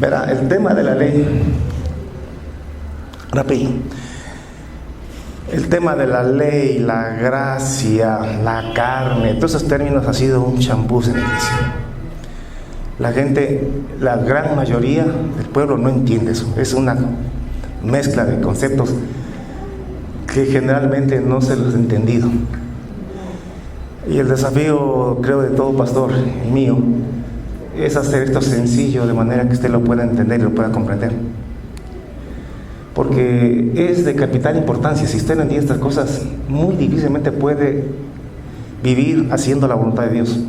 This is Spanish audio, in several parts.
Verá, el tema de la ley, rápido. El tema de la ley, la gracia, la carne, todos esos términos ha sido un champús en la iglesia. La gente, la gran mayoría del pueblo no entiende eso. Es una mezcla de conceptos que generalmente no se los ha entendido. Y el desafío, creo, de todo pastor y mío, es hacer esto sencillo de manera que usted lo pueda entender y lo pueda comprender. Porque es de capital importancia. Si usted no entiende estas cosas, muy difícilmente puede vivir haciendo la voluntad de Dios.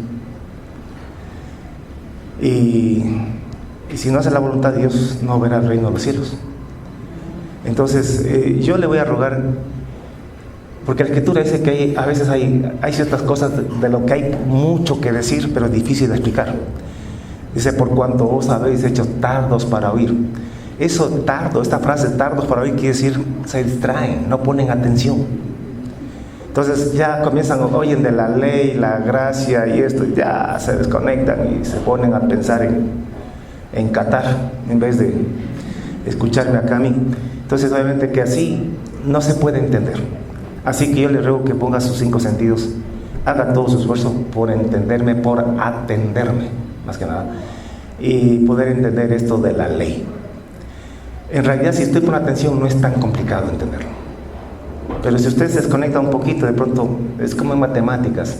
Y si no hace la voluntad de Dios, no verá el reino de los cielos. Entonces, yo le voy a rogar, porque la Escritura dice que a veces hay ciertas cosas de lo que hay mucho que decir, pero es difícil de explicar. Dice, por cuanto vos habéis hecho tardos para oír. Eso tardo, esta frase tardos para oír quiere decir se distraen, no ponen atención. Entonces ya comienzan, oyen de la ley, la gracia y esto, y ya se desconectan y se ponen a pensar en Qatar en vez de escucharme acá a mí. Entonces obviamente que así no se puede entender. Así que yo le ruego que ponga sus 5 sentidos, haga todo su esfuerzo por entenderme, por atenderme, más que nada, y poder entender esto de la ley. En realidad, si usted pone atención, no es tan complicado entenderlo. Pero si usted se desconecta un poquito, de pronto es como en matemáticas.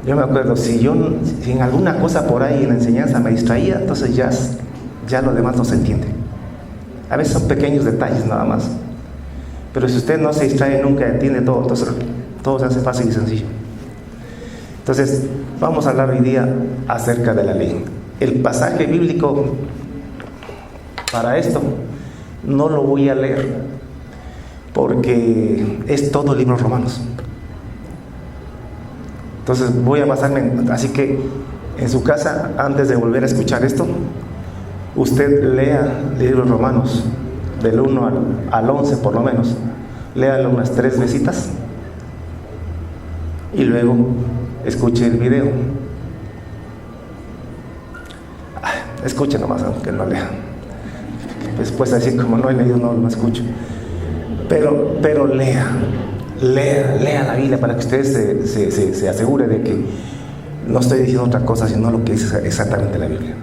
Yo me acuerdo, si en alguna cosa por ahí en la enseñanza me distraía, entonces ya lo demás no se entiende. A veces son pequeños detalles nada más. Pero si usted no se distrae nunca, entiende todo, entonces todo se hace fácil y sencillo. Entonces, vamos a hablar hoy día acerca de la ley. El pasaje bíblico para esto no lo voy a leer porque es todo el libro de Romanos. Entonces voy a basarme así que en su casa, antes de volver a escuchar esto, usted lea el libro de Romanos del 1 al 11 por lo menos, léalo unas 3 vecitas y luego escuche el video. Escuche nomás, aunque no lea. Después así como no he leído, no lo escucho. Pero lea la Biblia para que usted se asegure de que no estoy diciendo otra cosa sino lo que dice exactamente la Biblia.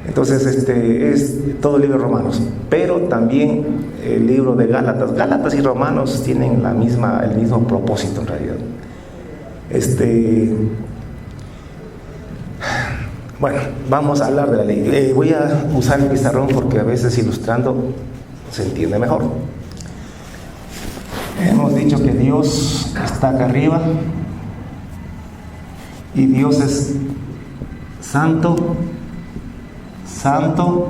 Entonces es todo el libro de Romanos, pero también el libro de Gálatas. Gálatas y Romanos tienen el mismo propósito en realidad. Bueno, vamos a hablar de la ley. Voy a usar el pizarrón porque a veces ilustrando se entiende mejor. Hemos dicho que Dios está acá arriba y Dios es santo, santo,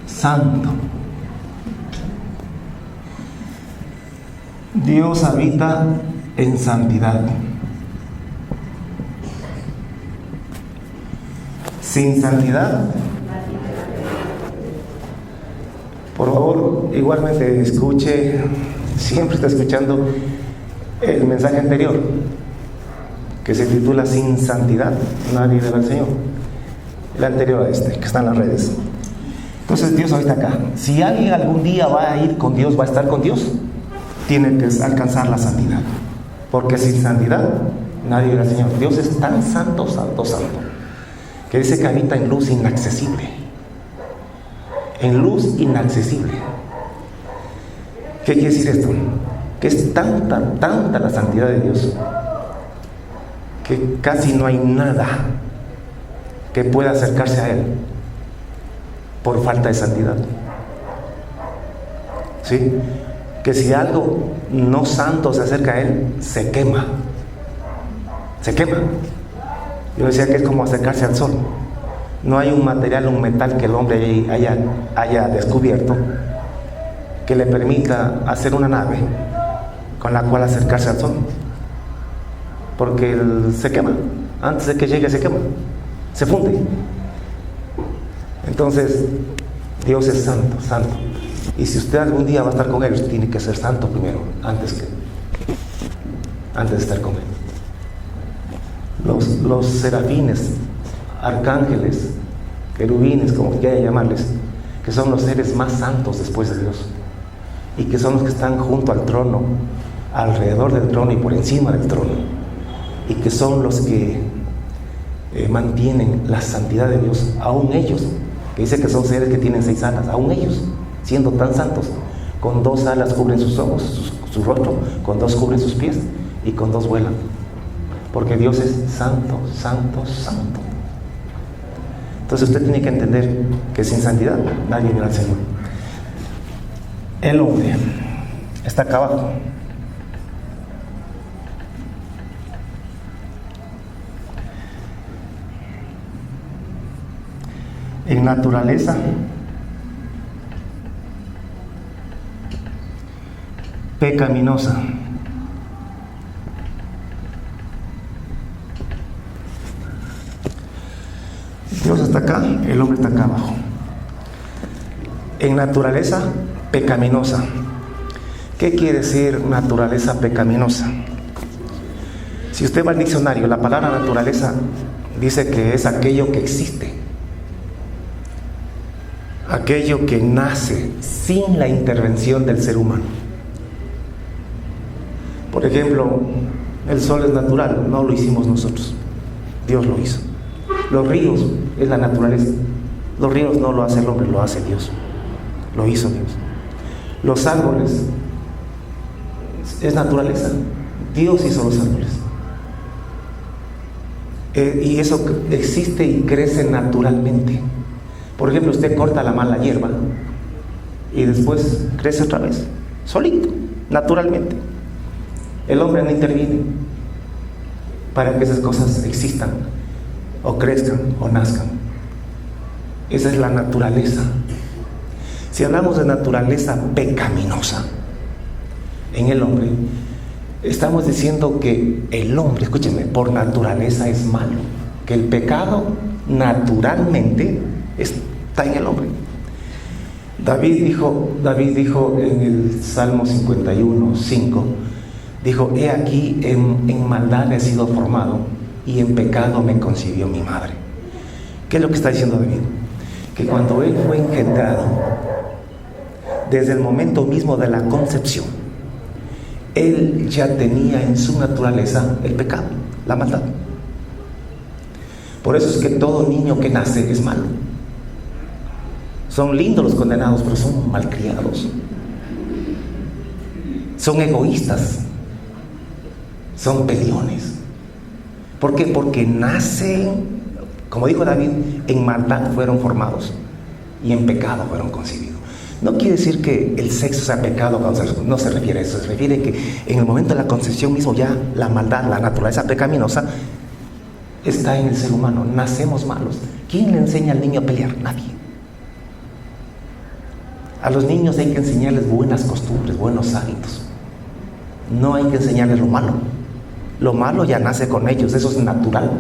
santo. Dios habita en santidad. Sin santidad, por favor, igualmente escuche, siempre está escuchando el mensaje anterior, que se titula Sin santidad nadie verá al Señor. El anterior a este, que está en las redes. Entonces Dios ahorita acá. Si alguien algún día va a ir con Dios, va a estar con Dios, tiene que alcanzar la santidad. Porque sin santidad nadie verá al Señor. Dios es tan santo, santo, santo, que dice que habita en luz inaccesible. En luz inaccesible. ¿Qué quiere decir esto? Que es tanta la santidad de Dios que casi no hay nada que pueda acercarse a Él por falta de santidad. ¿Sí? Que si algo no santo se acerca a Él, se quema. Se quema. Yo decía que es como acercarse al sol. No hay un material, un metal que el hombre haya descubierto que le permita hacer una nave con la cual acercarse al sol, porque se quema. Antes de que llegue se quema, se funde. Entonces Dios es santo, santo, y si usted algún día va a estar con Él, tiene que ser santo primero, antes de estar con Él. Los serafines arcángeles, querubines, como quieran llamarles, que son los seres más santos después de Dios, y que son los que están junto al trono, alrededor del trono y por encima del trono, y que son los que mantienen la santidad de Dios, aún ellos, que dice que son seres que tienen 6 alas, aún ellos, siendo tan santos, con 2 alas cubren sus ojos, su rostro, con 2 cubren sus pies, y con 2 vuelan, porque Dios es santo, santo, santo. Entonces usted tiene que entender que sin santidad nadie verá al Señor. El hombre está acá abajo. En naturaleza pecaminosa. Dios está acá, el hombre está acá abajo. En naturaleza pecaminosa. ¿Qué quiere decir naturaleza pecaminosa? Si usted va al diccionario, la palabra naturaleza dice que es aquello que existe, aquello que nace sin la intervención del ser humano. Por ejemplo, el sol es natural, no lo hicimos nosotros, Dios lo hizo. Los ríos es la naturaleza, los ríos no lo hace el hombre, lo hace Dios, lo hizo Dios. Los árboles es naturaleza, Dios hizo los árboles. Y eso existe y crece naturalmente. Por ejemplo, usted corta la mala hierba y después crece otra vez, solito, naturalmente. El hombre no interviene para que esas cosas existan, o crezcan, o nazcan. Esa es la naturaleza. Si hablamos de naturaleza pecaminosa en el hombre, estamos diciendo que el hombre, escúchenme, por naturaleza es malo, que el pecado naturalmente está en el hombre. David dijo en el Salmo 51:5, dijo: he aquí en maldad he sido formado y en pecado me concibió mi madre. ¿Qué es lo que está diciendo David? Que cuando él fue engendrado, desde el momento mismo de la concepción, él ya tenía en su naturaleza el pecado, la maldad. Por eso es que todo niño que nace es malo. Son lindos los condenados, pero son malcriados, son egoístas, son peleones. ¿Por qué? Porque nacen, como dijo David, en maldad fueron formados y en pecado fueron concebidos. No quiere decir que el sexo sea pecado, no se refiere a eso, se refiere a que en el momento de la concepción mismo ya la maldad, la naturaleza pecaminosa está en el ser humano. Nacemos malos. ¿Quién le enseña al niño a pelear? Nadie. A los niños hay que enseñarles buenas costumbres, buenos hábitos. No hay que enseñarles lo malo. Lo malo ya nace con ellos, eso es natural.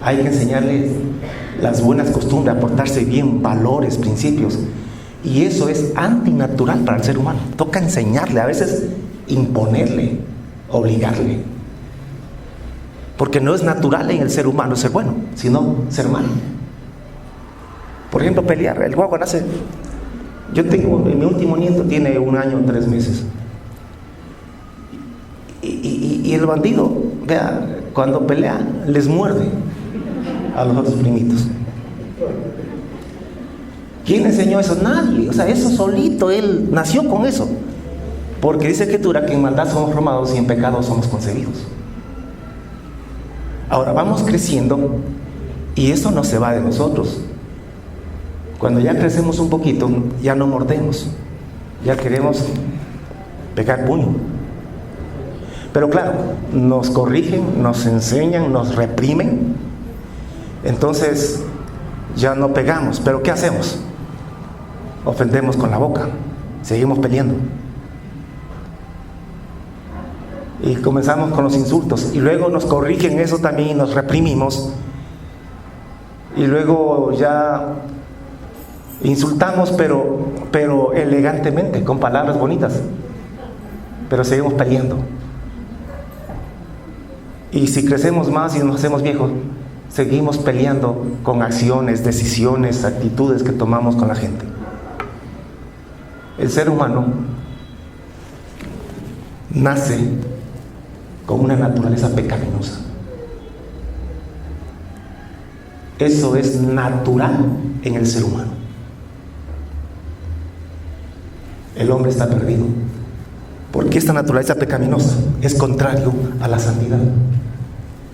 Hay que enseñarles las buenas costumbres, aportarse bien, valores, principios. Y eso es antinatural para el ser humano. Toca enseñarle, a veces imponerle, obligarle. Porque no es natural en el ser humano ser bueno, sino ser malo. Por ejemplo, pelear. El guagua nace. Yo tengo, mi último nieto tiene 1 año 3 meses. Y el bandido, vea, cuando pelea, les muerde a los otros primitos. ¿Quién enseñó eso? Nadie. O sea, eso solito, él nació con eso. Porque dice Escritura que en maldad somos formados y en pecado somos concebidos. Ahora vamos creciendo y eso no se va de nosotros. Cuando ya crecemos un poquito, ya no mordemos, ya queremos pegar puño. Pero claro, nos corrigen, nos enseñan, nos reprimen. Entonces ya no pegamos. ¿Pero qué hacemos? Ofendemos con la boca, seguimos peleando. Y comenzamos con los insultos. Y luego nos corrigen eso también y nos reprimimos. Y luego ya insultamos, pero elegantemente, con palabras bonitas. Pero seguimos peleando. Y si crecemos más y nos hacemos viejos, seguimos peleando con acciones, decisiones, actitudes que tomamos con la gente. El ser humano nace con una naturaleza pecaminosa. Eso es natural en el ser humano. El hombre está perdido porque esta naturaleza pecaminosa es contrario a la santidad.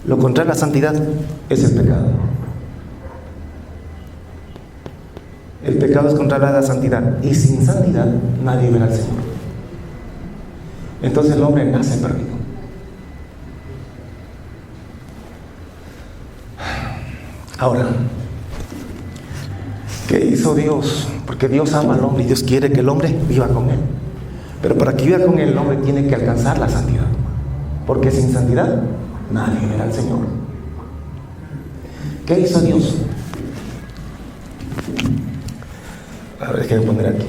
Lo contrario a la santidad es el pecado. El pecado es contrario a la santidad, y sin santidad nadie verá al Señor. Entonces el hombre nace perdido. Ahora, ¿qué hizo Dios? Porque Dios ama al hombre y Dios quiere que el hombre viva con Él. Pero para que viva con Él, el hombre tiene que alcanzar la santidad. Porque sin santidad nadie verá al Señor. ¿Qué hizo Dios? A ver, déjame poner aquí.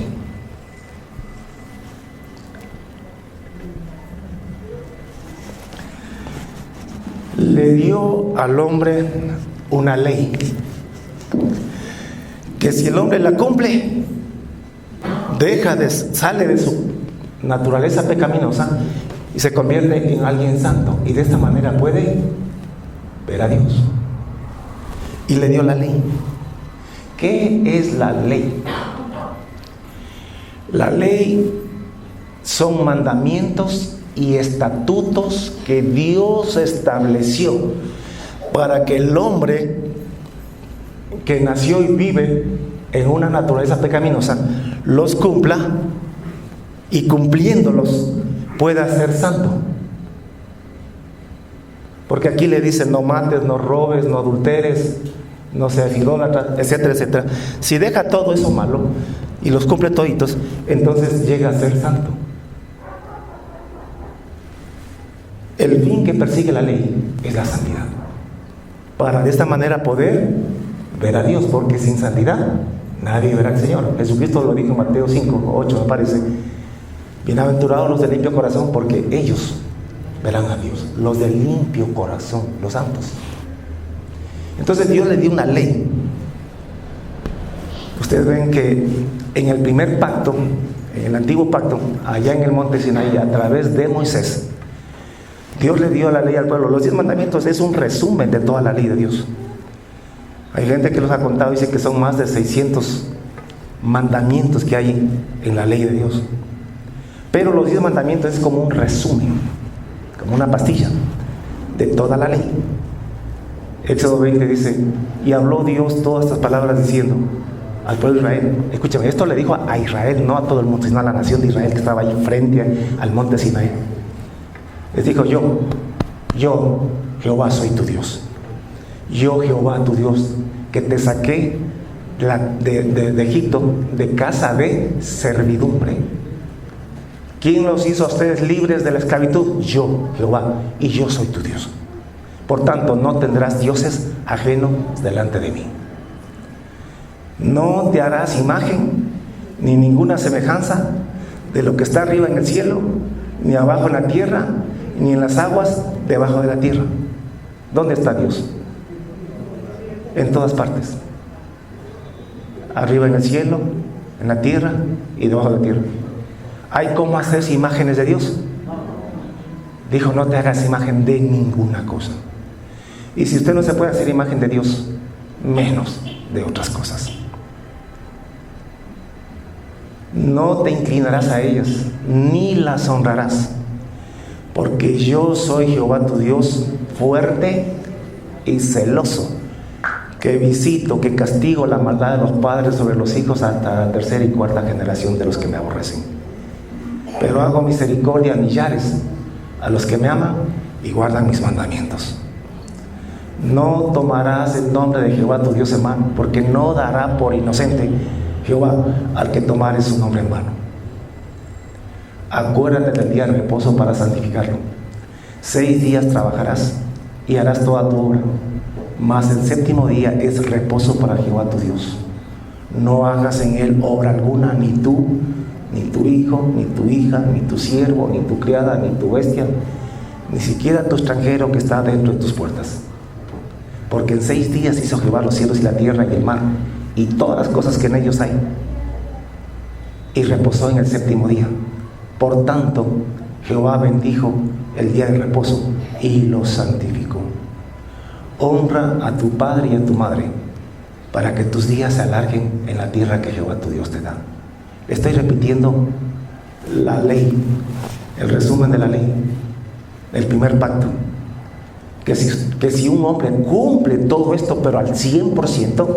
Le dio al hombre una ley, que si el hombre la cumple, sale de su naturaleza pecaminosa y se convierte en alguien santo, y de esta manera puede ver a Dios. Y le dio la ley. ¿Qué es la ley? La ley son mandamientos y estatutos que Dios estableció para que el hombre que nació y vive en una naturaleza pecaminosa los cumpla, y cumpliéndolos pueda ser santo. Porque aquí le dicen: no mates, no robes, no adulteres, no seas idólatra, etcétera, etcétera. Si deja todo eso malo y los cumple toditos, entonces llega a ser santo. El fin que persigue la ley es la santidad, para de esta manera poder ver a Dios, porque sin santidad nadie verá al Señor. Jesucristo lo dijo en Mateo 5, 8 me parece: bienaventurados los de limpio corazón, porque ellos verán a Dios. Los de limpio corazón, los santos. Entonces Dios le dio una ley. Ustedes ven que en el primer pacto, en el antiguo pacto, allá en el monte Sinaí, a través de Moisés, Dios le dio la ley al pueblo. Los 10 mandamientos es un resumen de toda la ley de Dios. Hay gente que los ha contado y dice que son más de 600 mandamientos que hay en la ley de Dios. Pero los 10 mandamientos es como un resumen, como una pastilla de toda la ley. Éxodo 20 dice: y habló Dios todas estas palabras diciendo al pueblo de Israel. Escúchame, esto le dijo a Israel, no a todo el mundo, sino a la nación de Israel que estaba ahí frente al monte Sinaí. Les dijo: yo Jehová soy tu Dios. Yo Jehová tu Dios, que te saqué de Egipto, de casa de servidumbre. ¿Quién los hizo a ustedes libres de la esclavitud? Yo, Jehová, y yo soy tu Dios. Por tanto, no tendrás dioses ajenos delante de mí. No te harás imagen ni ninguna semejanza de lo que está arriba en el cielo, ni abajo en la tierra, ni en las aguas debajo de la tierra. ¿Dónde está Dios? En todas partes. Arriba en el cielo, en la tierra y debajo de la tierra. ¿Hay cómo hacerse imágenes de Dios? Dijo: no te hagas imagen de ninguna cosa. Y si usted no se puede hacer imagen de Dios, menos de otras cosas. No te inclinarás a ellas, ni las honrarás, porque yo soy Jehová tu Dios, fuerte y celoso, que visito, que castigo la maldad de los padres sobre los hijos hasta la tercera y cuarta generación de los que me aborrecen. Pero hago misericordia a millares, a los que me aman y guardan mis mandamientos. No tomarás el nombre de Jehová tu Dios en vano, porque no dará por inocente Jehová al que tomare su nombre en vano. Acuérdate del día de reposo para santificarlo. 6 días trabajarás y harás toda tu obra, mas el 7º día es reposo para Jehová tu Dios. No hagas en él obra alguna, ni tú, ni tu hijo, ni tu hija, ni tu siervo, ni tu criada, ni tu bestia, ni siquiera tu extranjero que está dentro de tus puertas. Porque en 6 días hizo Jehová los cielos y la tierra y el mar, y todas las cosas que en ellos hay, y reposó en el 7º día. Por tanto, Jehová bendijo el día de reposo y lo santificó. Honra a tu padre y a tu madre, para que tus días se alarguen en la tierra que Jehová tu Dios te da. Estoy repitiendo la ley, el resumen de la ley, el primer pacto. Que si un hombre cumple todo esto, pero al 100%,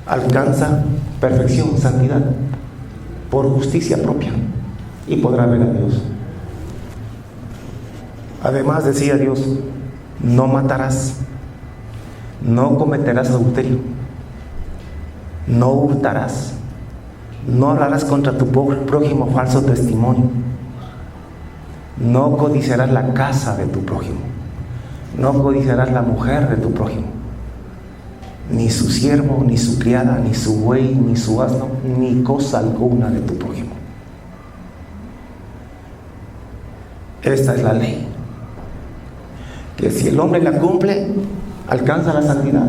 alcanza perfección, santidad, por justicia propia, y podrá ver a Dios. Además decía Dios: no matarás, no cometerás adulterio, no hurtarás, no hablarás contra tu prójimo falso testimonio, no codiciarás la casa de tu prójimo, no codiciarás la mujer de tu prójimo, ni su siervo, ni su criada, ni su buey, ni su asno, ni cosa alguna de tu prójimo. Esta es la ley, que si el hombre la cumple, alcanza la santidad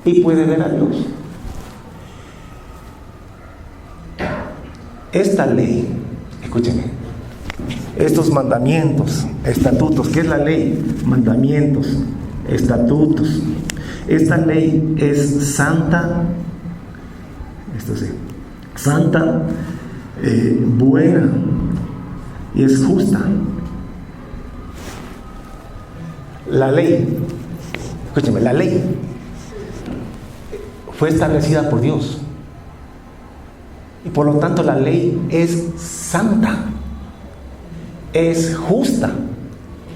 y puede ver a Dios. Esta ley, escúcheme, estos mandamientos, estatutos, ¿qué es la ley? Mandamientos, estatutos. Esta ley es santa, santa, buena y es justa. La ley, escúcheme, la ley fue establecida por Dios, y por lo tanto la ley es santa, es justa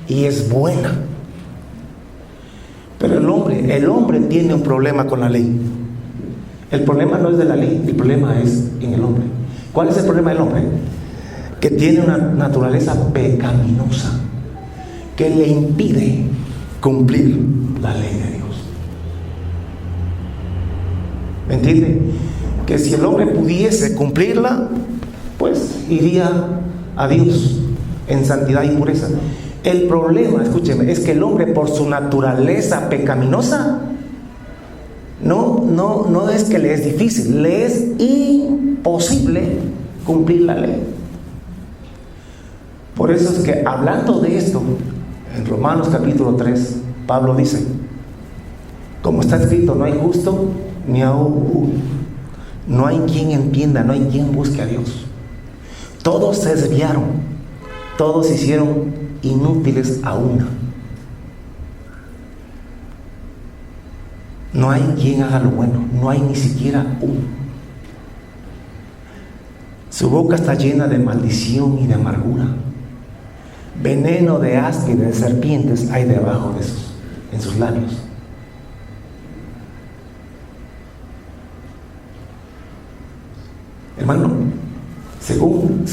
y es buena. Pero el hombre tiene un problema con la ley. El problema no es de la ley, el problema es en el hombre. ¿Cuál es el problema del hombre? Que tiene una naturaleza pecaminosa que le impide cumplir la ley de Dios. ¿Me entiende? Que si el hombre pudiese cumplirla, pues iría a Dios en santidad y pureza. El problema, escúcheme, es que el hombre, por su naturaleza pecaminosa, no es que le es difícil, le es imposible cumplir la ley. Por eso es que, hablando de esto, en Romanos capítulo 3, Pablo dice: como está escrito, no hay justo ni aún uno, no hay quien entienda, no hay quien busque a Dios. Todos se desviaron, todos se hicieron inútiles a una. No hay quien haga lo bueno, no hay ni siquiera uno. Su boca está llena de maldición y de amargura. Veneno de aspa y de serpientes hay debajo en sus labios. Hermano, según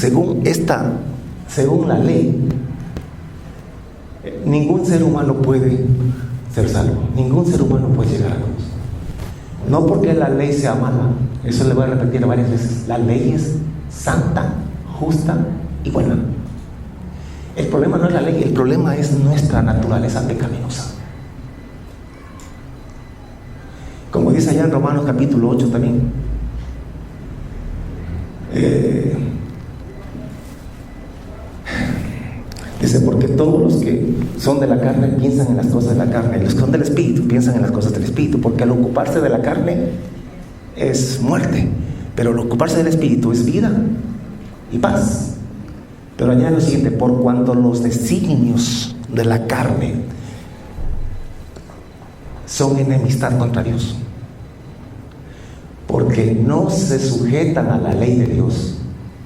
la ley, ningún ser humano puede ser salvo, ningún ser humano puede llegar a Dios. No porque la ley sea mala, eso le voy a repetir varias veces. La ley es santa, justa y buena. El problema no es la ley, el problema es nuestra naturaleza pecaminosa. Como dice allá en Romanos capítulo 8 también, dice: porque todos los que son de la carne piensan en las cosas de la carne, y los que son del Espíritu piensan en las cosas del Espíritu, porque al ocuparse de la carne es muerte, pero al ocuparse del Espíritu es vida y paz. Pero añade lo siguiente: por cuanto los designios de la carne son enemistad contra Dios, porque no se sujetan a la ley de Dios,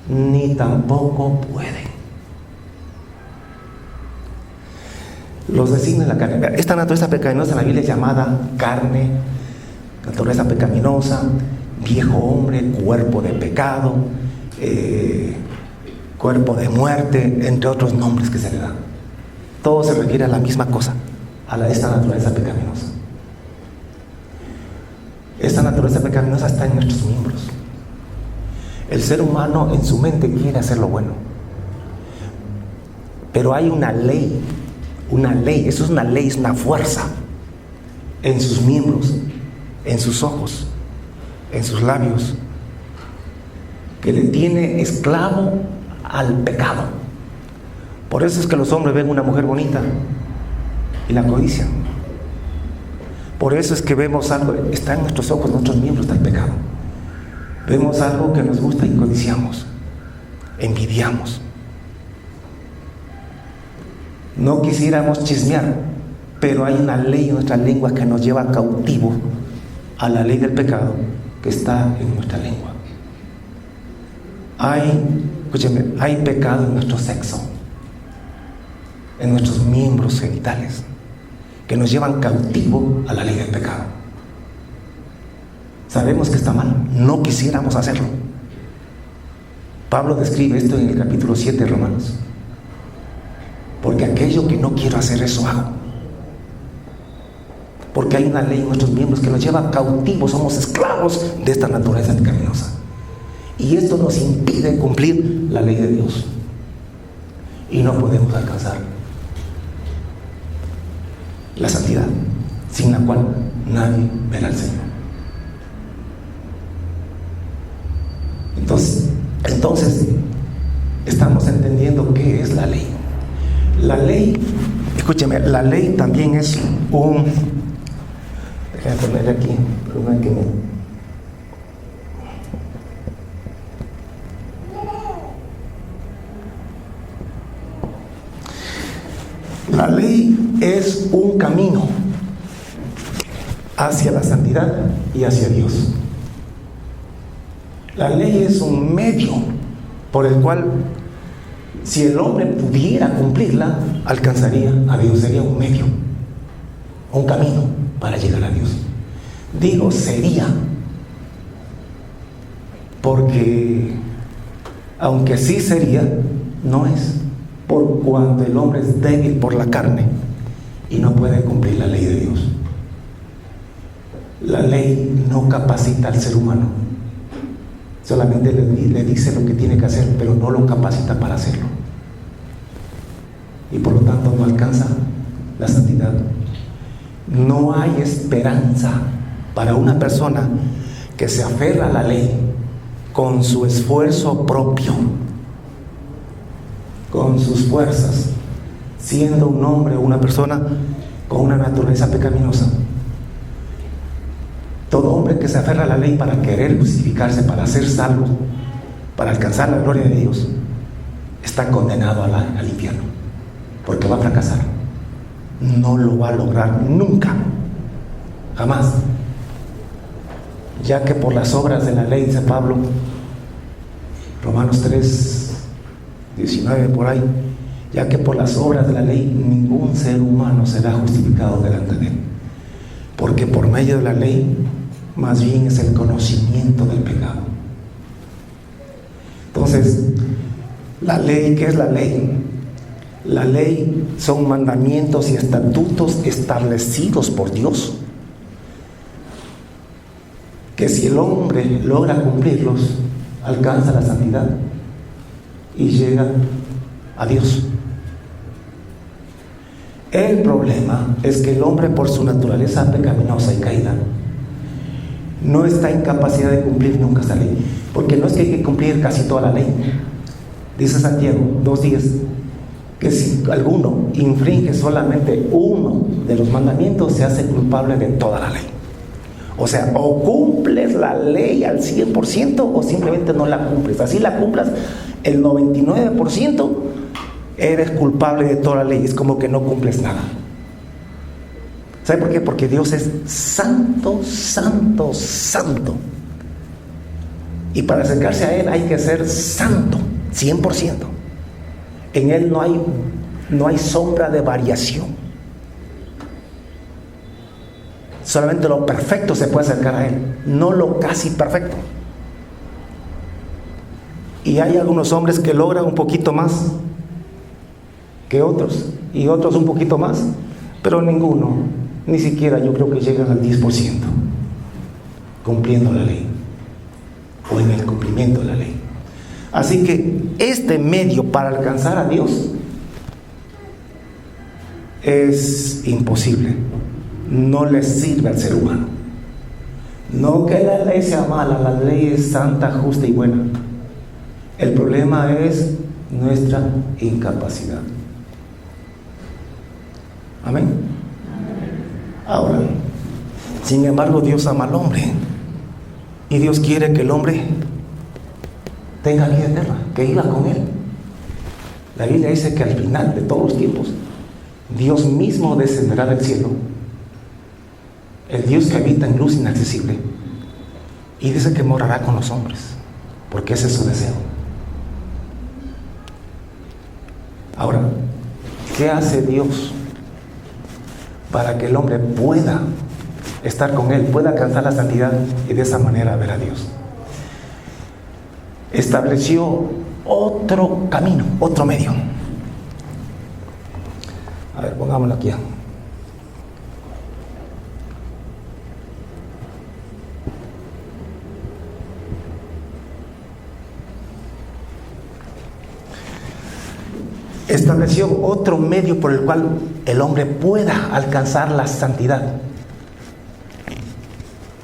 ni tampoco pueden. Los designios de la carne. Esta naturaleza pecaminosa en la Biblia es llamada carne, naturaleza pecaminosa, viejo hombre, cuerpo de pecado, cuerpo de muerte, entre otros nombres que se le dan. Todo se refiere a la misma cosa, a esta naturaleza pecaminosa. Esta naturaleza pecaminosa está en nuestros miembros. El ser humano en su mente quiere hacer lo bueno, pero hay una ley, eso es una ley, es una fuerza en sus miembros, en sus ojos, en sus labios, que le tiene esclavo al pecado. Por eso es que los hombres ven una mujer bonita y la codician. Por eso es que vemos algo, está en nuestros ojos, en nuestros miembros está el pecado. Vemos algo que nos gusta y codiciamos, envidiamos. No quisiéramos chismear, pero hay una ley en nuestra lengua que nos lleva cautivo a la ley del pecado que está en nuestra lengua. Hay pecado en nuestro sexo, en nuestros miembros genitales, que nos llevan cautivo a la ley del pecado. Sabemos que está mal, no quisiéramos hacerlo. Pablo describe esto en el capítulo 7 de Romanos. Porque aquello que no quiero hacer, eso hago. Porque hay una ley en nuestros miembros que nos lleva cautivos, somos esclavos de esta naturaleza pecaminosa. Y esto nos impide cumplir la ley de Dios. Y no podemos alcanzar la santidad, sin la cual nadie verá al Señor. Entonces estamos entendiendo qué es la ley. La ley, escúcheme, la ley también es un... Déjame poner aquí, La ley es un camino hacia la santidad y hacia Dios. La ley es un medio por el cual, si el hombre pudiera cumplirla, alcanzaría a Dios. Sería un medio, un camino para llegar a Dios. Digo sería, porque aunque sí sería, no es, por cuanto el hombre es débil por la carne y no puede cumplir la ley de Dios. La ley no capacita al ser humano, solamente le dice lo que tiene que hacer, pero no lo capacita para hacerlo. Y por lo tanto no alcanza la santidad. No hay esperanza para una persona que se aferra a la ley con su esfuerzo propio, con sus fuerzas, siendo un hombre o una persona con una naturaleza pecaminosa. Todo hombre que se aferra a la ley para querer justificarse, para ser salvo, para alcanzar la gloria de Dios, está condenado al infierno, porque va a fracasar. No lo va a lograr nunca, jamás. Ya que por las obras de la ley, dice Pablo, Romanos 3, 19 por ahí, ya que por las obras de la ley ningún ser humano será justificado delante de él, porque por medio de la ley más bien es el conocimiento del pecado. Entonces, la ley, ¿qué es la ley? La ley son mandamientos y estatutos establecidos por Dios, que si el hombre logra cumplirlos, alcanza la santidad y llega a Dios. El problema es que el hombre, por su naturaleza pecaminosa y caída, no está en capacidad de cumplir nunca esa ley, porque no es que hay que cumplir casi toda la ley. Dice Santiago 2:10 que si alguno infringe solamente uno de los mandamientos, se hace culpable de toda la ley. O sea, o cumples la ley al 100% o simplemente no la cumples. Así la cumplas el 99%, eres culpable de toda la ley. Es como que no cumples nada. ¿Sabe por qué? Porque Dios es santo, santo, santo. Y para acercarse a Él hay que ser santo, 100%. En Él no hay sombra de variación. Solamente lo perfecto se puede acercar a Él, no lo casi perfecto. Y hay algunos hombres que logran un poquito más que otros, y otros un poquito más, pero ninguno, ni siquiera yo creo que llegan al 10% cumpliendo la ley o en el cumplimiento de la ley. Así que este medio para alcanzar a Dios es imposible, no le sirve al ser humano. No que la ley sea mala, la ley es santa, justa y buena. El problema es nuestra incapacidad. Amén. Ahora, sin embargo, Dios ama al hombre y Dios quiere que el hombre tenga vida eterna, que viva con Él. La Biblia dice que al final de todos los tiempos Dios mismo descenderá del cielo, el Dios que habita en luz inaccesible, y dice que morará con los hombres, porque ese es su deseo. Ahora, ¿qué hace Dios para que el hombre pueda estar con Él, pueda alcanzar la santidad y de esa manera ver a Dios? Estableció otro camino, otro medio. A ver, pongámoslo aquí. Estableció otro medio por el cual el hombre pueda alcanzar la santidad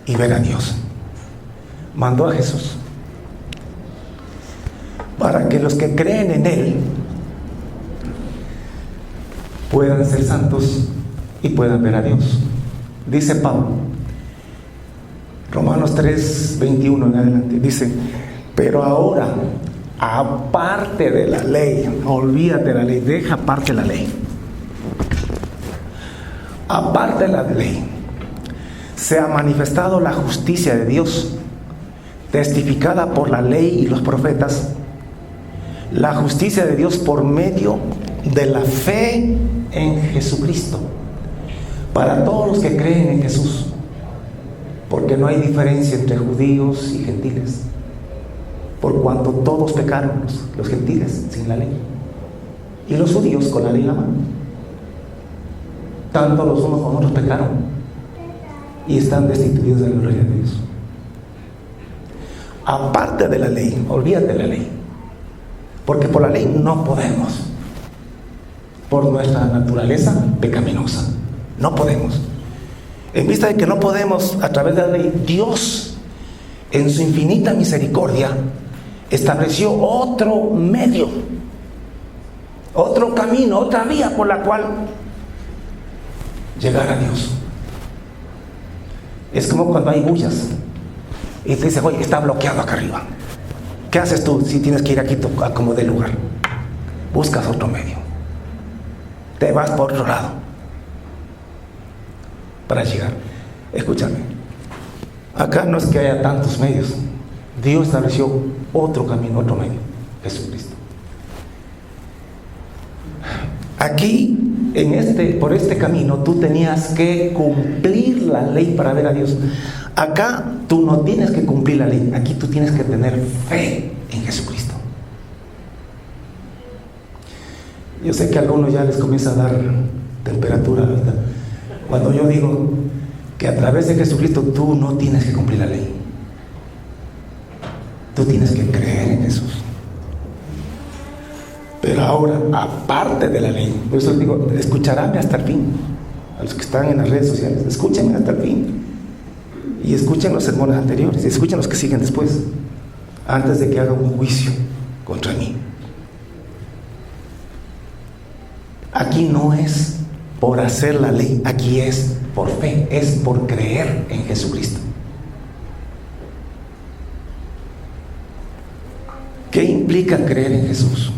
y ver a Dios. Mandó a Jesús para que los que creen en Él puedan ser santos y puedan ver a Dios. Dice Pablo, Romanos 3:21 en adelante, dice: pero ahora, aparte de la ley, olvídate de la ley, deja aparte la ley. Aparte de la ley, se ha manifestado la justicia de Dios, testificada por la ley y los profetas, la justicia de Dios por medio de la fe en Jesucristo, para todos los que creen en Jesús, porque no hay diferencia entre judíos y gentiles, por cuanto todos pecaron, los gentiles sin la ley y los judíos con la ley en la mano. Tanto los unos como otros pecaron y están destituidos de la gloria de Dios. Aparte de la ley, olvídate de la ley, porque por la ley no podemos, por nuestra naturaleza pecaminosa, no podemos. En vista de que no podemos a través de la ley, Dios, en su infinita misericordia, estableció otro medio, otro camino, otra vía por la cual llegar a Dios. Es como cuando hay bullas y te dice: oye, está bloqueado acá arriba. ¿Qué haces tú si tienes que ir aquí a como de lugar? Buscas otro medio, te vas por otro lado para llegar. Escúchame, acá no es que haya tantos medios. Dios estableció otro camino, otro medio: Jesucristo. Aquí, por este camino, tú tenías que cumplir la ley para ver a Dios. Acá tú no tienes que cumplir la ley. Aquí tú tienes que tener fe en Jesucristo. Yo sé que a algunos ya les comienza a dar temperatura ahorita cuando yo digo que a través de Jesucristo tú no tienes que cumplir la ley. Tú tienes que creer en Jesús. Pero ahora, aparte de la ley, por eso les digo, escucharánme hasta el fin. A los que están en las redes sociales, escúchenme hasta el fin. Y escuchen los sermones anteriores, y escuchen los que siguen después, antes de que haga un juicio contra mí. Aquí no es por hacer la ley, aquí es por fe, es por creer en Jesucristo. ¿Qué implica creer en Jesús?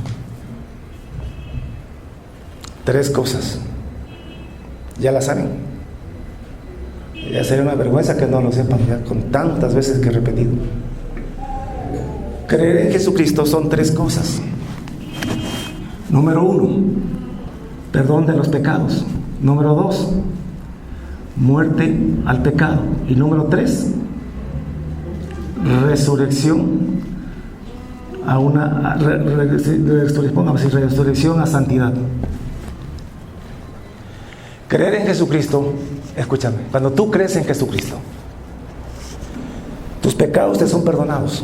3 cosas. ¿Ya las saben? Ya sería una vergüenza que no lo sepan, ya con tantas veces que he repetido. Creer en Jesucristo son 3 cosas. Número 1, perdón de los pecados. Número 2, muerte al pecado. Y número 3, resurrección a una resurrección a santidad. Creer en Jesucristo, escúchame, cuando tú crees en Jesucristo, tus pecados te son perdonados.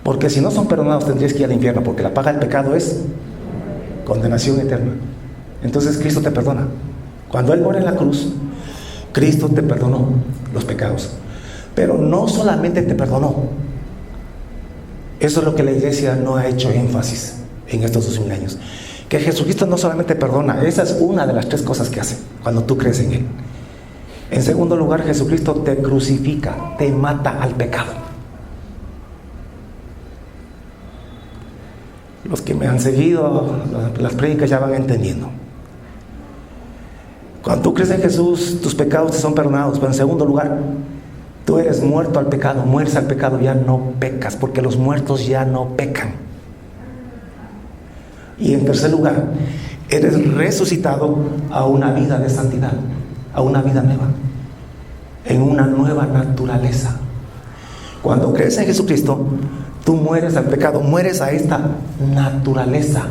Porque si no son perdonados tendrías que ir al infierno, porque la paga del pecado es condenación eterna. Entonces Cristo te perdona. Cuando Él muere en la cruz, Cristo te perdonó los pecados. Pero no solamente te perdonó. Eso es lo que la iglesia no ha hecho énfasis en estos 2000 años. Que Jesucristo no solamente perdona, esa es una de las 3 cosas que hace cuando tú crees en Él. En segundo lugar, Jesucristo te crucifica, te mata al pecado. Los que me han seguido las prédicas ya van entendiendo. Cuando tú crees en Jesús, tus pecados te son perdonados. Pero en segundo lugar, tú eres muerto al pecado, mueres al pecado, ya no pecas, porque los muertos ya no pecan. Y en tercer lugar, eres resucitado a una vida de santidad, a una vida nueva, en una nueva naturaleza. Cuando crees en Jesucristo, tú mueres al pecado, mueres a esta naturaleza.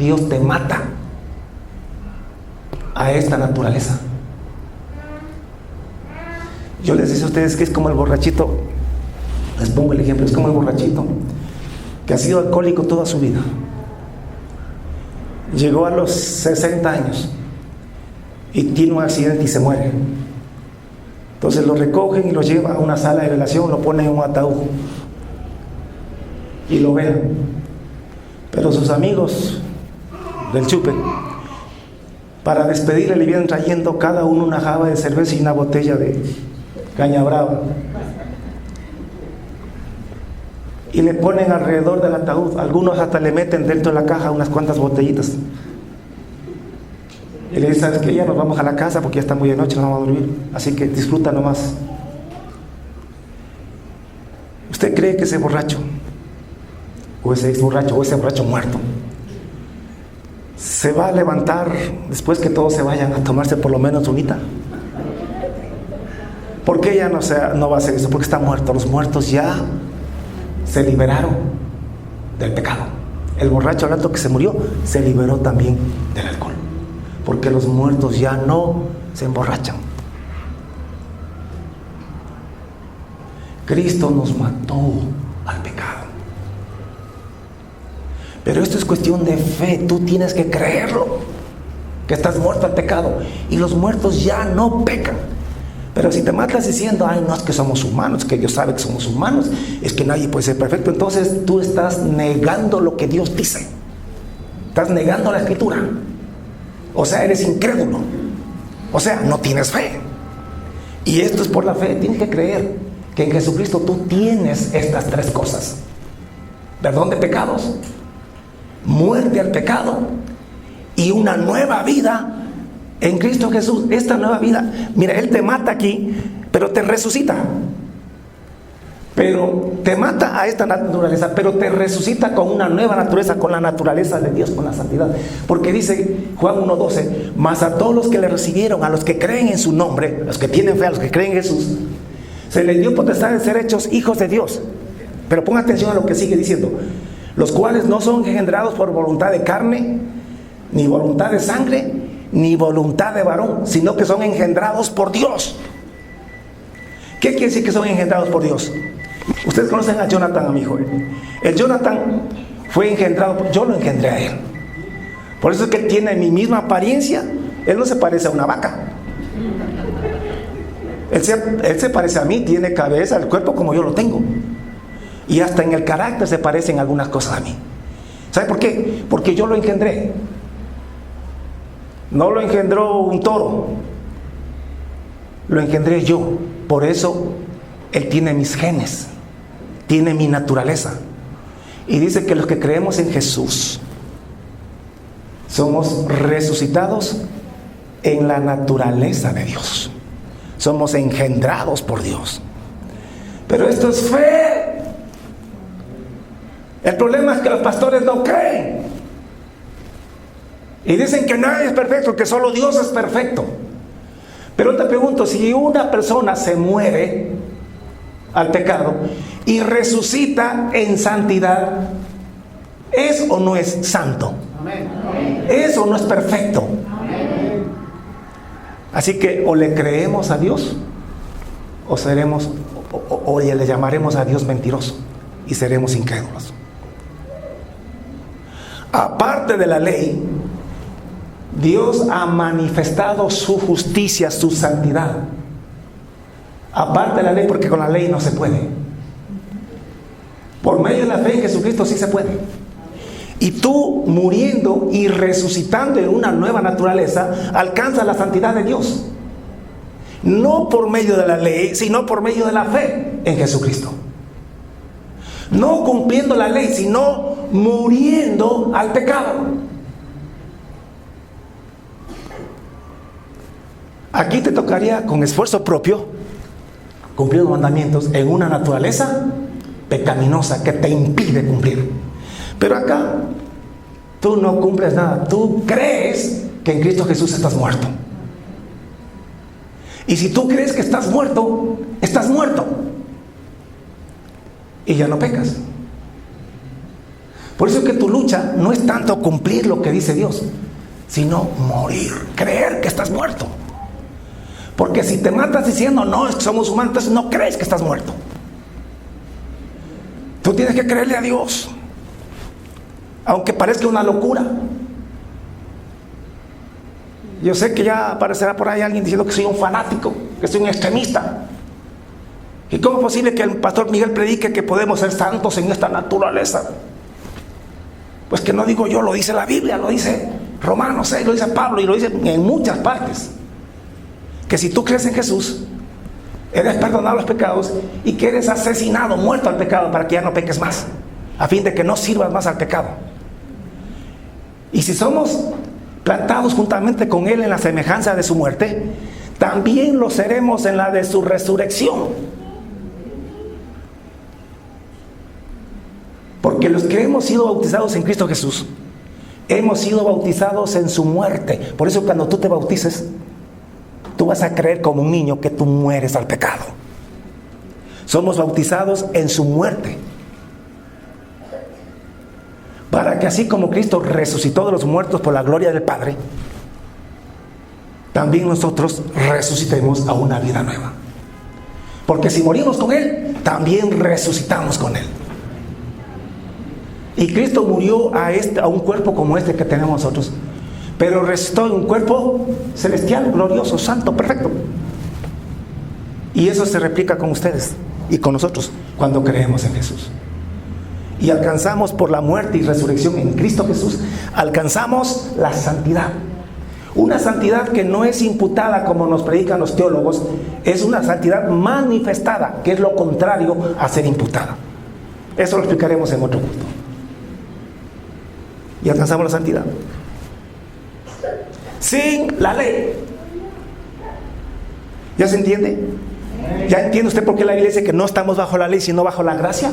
Dios te mata a esta naturaleza. Yo les decía a ustedes que es como el borrachito, les pongo el ejemplo, es como el borrachito que ha sido alcohólico toda su vida. Llegó a los 60 años y tiene un accidente y se muere. Entonces lo recogen y lo llevan a una sala de velación, lo ponen en un ataúd y lo velan. Pero sus amigos del chupe, para despedirle, le vienen trayendo cada uno una jarra de cerveza y una botella de caña brava. Y le ponen alrededor del ataúd. Algunos hasta le meten dentro de la caja unas cuantas botellitas. Y le dicen, ¿sabes qué? Ya nos vamos a la casa porque ya está muy de noche, nos vamos a dormir. Así que disfruta nomás. ¿Usted cree que ese borracho, o ese ex borracho, o ese borracho muerto, se va a levantar después que todos se vayan a tomarse por lo menos unita? ¿Por qué ya no va a hacer eso? Porque está muerto. Los muertos ya se liberaron del pecado. El borracho, al rato que se murió, se liberó también del alcohol, porque los muertos ya no se emborrachan. Cristo nos mató al pecado. Pero esto es cuestión de fe. Tú tienes que creerlo, que estás muerto al pecado, y los muertos ya no pecan. Pero si te matas diciendo, ay, no, es que somos humanos, que Dios sabe que somos humanos, es que nadie puede ser perfecto, entonces tú estás negando lo que Dios dice. Estás negando la Escritura. O sea, eres incrédulo. O sea, no tienes fe. Y esto es por la fe. Tienes que creer que en Jesucristo tú tienes estas 3 cosas: perdón de pecados, muerte al pecado y una nueva vida en Cristo Jesús. Esta nueva vida, mira, Él te mata aquí, pero te resucita. Pero te mata a esta naturaleza, pero te resucita con una nueva naturaleza, con la naturaleza de Dios, con la santidad. Porque dice Juan 1:12, mas a todos los que le recibieron, a los que creen en su nombre, los que tienen fe, a los que creen en Jesús, se les dio potestad de ser hechos hijos de Dios. Pero ponga atención a lo que sigue diciendo: los cuales no son engendrados por voluntad de carne, ni voluntad de sangre, ni voluntad de varón, sino que son engendrados por Dios. ¿Qué quiere decir que son engendrados por Dios? Ustedes conocen a Jonathan, a mi hijo. El Jonathan fue engendrado, yo lo engendré a él. Por eso es que él tiene mi misma apariencia. Él no se parece a una vaca. Él se parece a mí, tiene cabeza, el cuerpo como yo lo tengo. Y hasta en el carácter se parecen algunas cosas a mí. ¿Sabe por qué? Porque yo lo engendré. No lo engendró un toro, lo engendré yo. Por eso Él tiene mis genes, tiene mi naturaleza. Y dice que los que creemos en Jesús somos resucitados en la naturaleza de Dios. Somos engendrados por Dios. Pero esto es fe. El problema es que los pastores no creen. Y dicen que nadie es perfecto, que solo Dios es perfecto. Pero te pregunto, si una persona se muere al pecado y resucita en santidad, ¿es o no es santo? ¿Es o no es perfecto? Así que o le creemos a Dios o seremos, o le llamaremos a Dios mentiroso y seremos incrédulos. Aparte de la ley, Dios ha manifestado su justicia, su santidad. Aparte de la ley, porque con la ley no se puede. Por medio de la fe en Jesucristo sí se puede. Y tú, muriendo y resucitando en una nueva naturaleza, alcanzas la santidad de Dios. No por medio de la ley, sino por medio de la fe en Jesucristo. No cumpliendo la ley, sino muriendo al pecado. Aquí te tocaría con esfuerzo propio cumplir los mandamientos en una naturaleza pecaminosa que te impide cumplir. Pero acá tú no cumples nada. Tú crees que en Cristo Jesús estás muerto. Y si tú crees que estás muerto, estás muerto. Y ya no pecas. Por eso es que tu lucha no es tanto cumplir lo que dice Dios, sino morir, creer que estás muerto. Porque si te matas diciendo, no, es que somos humanos, entonces no crees que estás muerto. Tú tienes que creerle a Dios, aunque parezca una locura. Yo sé que ya aparecerá por ahí alguien diciendo que soy un fanático, que soy un extremista. ¿Y cómo es posible que el pastor Miguel predique que podemos ser santos en esta naturaleza? Pues que no digo yo, lo dice la Biblia, lo dice Romanos 6, lo dice Pablo y lo dice en muchas partes. Que si tú crees en Jesús, eres perdonado los pecados y que eres asesinado, muerto al pecado para que ya no peques más, a fin de que no sirvas más al pecado. Y si somos plantados juntamente con Él en la semejanza de su muerte, también lo seremos en la de su resurrección. Porque los que hemos sido bautizados en Cristo Jesús, hemos sido bautizados en su muerte. Por eso cuando tú te bautices, tú vas a creer como un niño que tú mueres al pecado. Somos bautizados en su muerte, para que así como Cristo resucitó de los muertos por la gloria del Padre, también nosotros resucitemos a una vida nueva. Porque si morimos con Él, también resucitamos con Él. Y Cristo murió a un cuerpo como este que tenemos nosotros, pero resucitó en un cuerpo celestial, glorioso, santo, perfecto. Y eso se replica con ustedes y con nosotros cuando creemos en Jesús. Y alcanzamos por la muerte y resurrección en Cristo Jesús, alcanzamos la santidad. Una santidad que no es imputada como nos predican los teólogos, es una santidad manifestada, que es lo contrario a ser imputada. Eso lo explicaremos en otro culto. Y alcanzamos la santidad sin la ley. ¿Ya se entiende? ¿Ya entiende usted por qué la Biblia dice que no estamos bajo la ley sino bajo la gracia?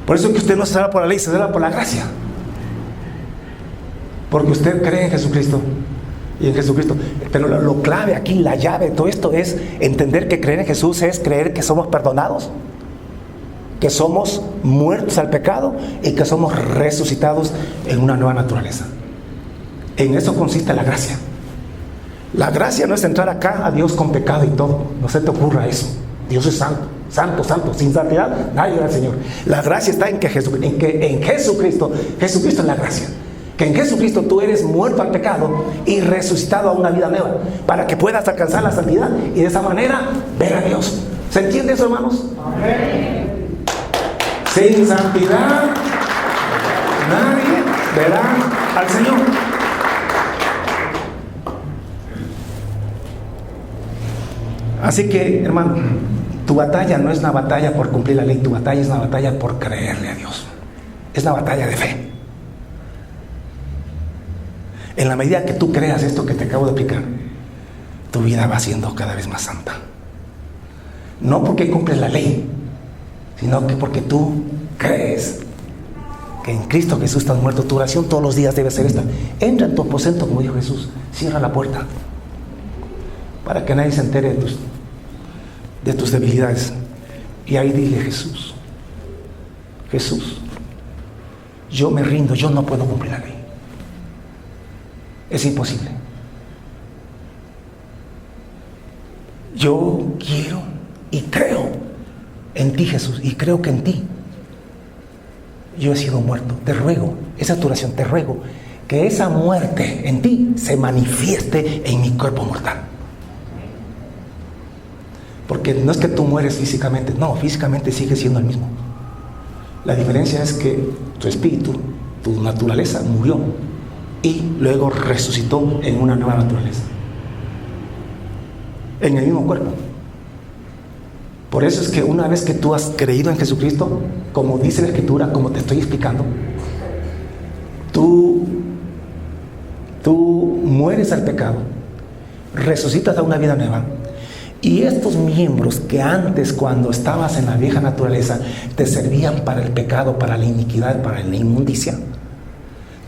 Por eso es que usted no se salva por la ley, se salva por la gracia. Porque usted cree en Jesucristo y en Jesucristo. Pero lo clave aquí, la llave de todo esto es entender que creer en Jesús es creer que somos perdonados, que somos muertos al pecado y que somos resucitados en una nueva naturaleza. En eso consiste la gracia. La gracia no es entrar acá a Dios con pecado y todo. No se te ocurra eso. Dios es santo, santo, santo. Sin santidad nadie va al Señor. La gracia está en Jesucristo. Jesucristo es la gracia. Que en Jesucristo tú eres muerto al pecado y resucitado a una vida nueva, para que puedas alcanzar la santidad y de esa manera ver a Dios. ¿Se entiende eso, hermanos? Amén. Sin santidad nadie verá al Señor. Así que, hermano, tu batalla no es una batalla por cumplir la ley, tu batalla es una batalla por creerle a Dios. Es una batalla de fe. En la medida que tú creas esto que te acabo de explicar, tu vida va siendo cada vez más santa. No porque cumples la ley, sino que porque tú crees que en Cristo Jesús estás muerto. Tu oración todos los días debe ser esta: entra en tu aposento, como dijo Jesús, cierra la puerta, para que nadie se entere de tus debilidades. Y ahí dile: Jesús, Jesús, yo me rindo, yo no puedo cumplir la ley. Es imposible. Yo quiero y creo en ti, Jesús, y creo que en ti yo he sido muerto. Te ruego, esa es tu oración, te ruego que esa muerte en ti se manifieste en mi cuerpo mortal. Porque no es que tú mueres físicamente, no, físicamente sigues siendo el mismo. La diferencia es que tu espíritu, tu naturaleza murió y luego resucitó en una nueva naturaleza, en el mismo cuerpo. Por eso es que una vez que tú has creído en Jesucristo, como dice la Escritura, como te estoy explicando, tú mueres al pecado, resucitas a una vida nueva, y estos miembros que antes, cuando estabas en la vieja naturaleza, te servían para el pecado, para la iniquidad, para la inmundicia.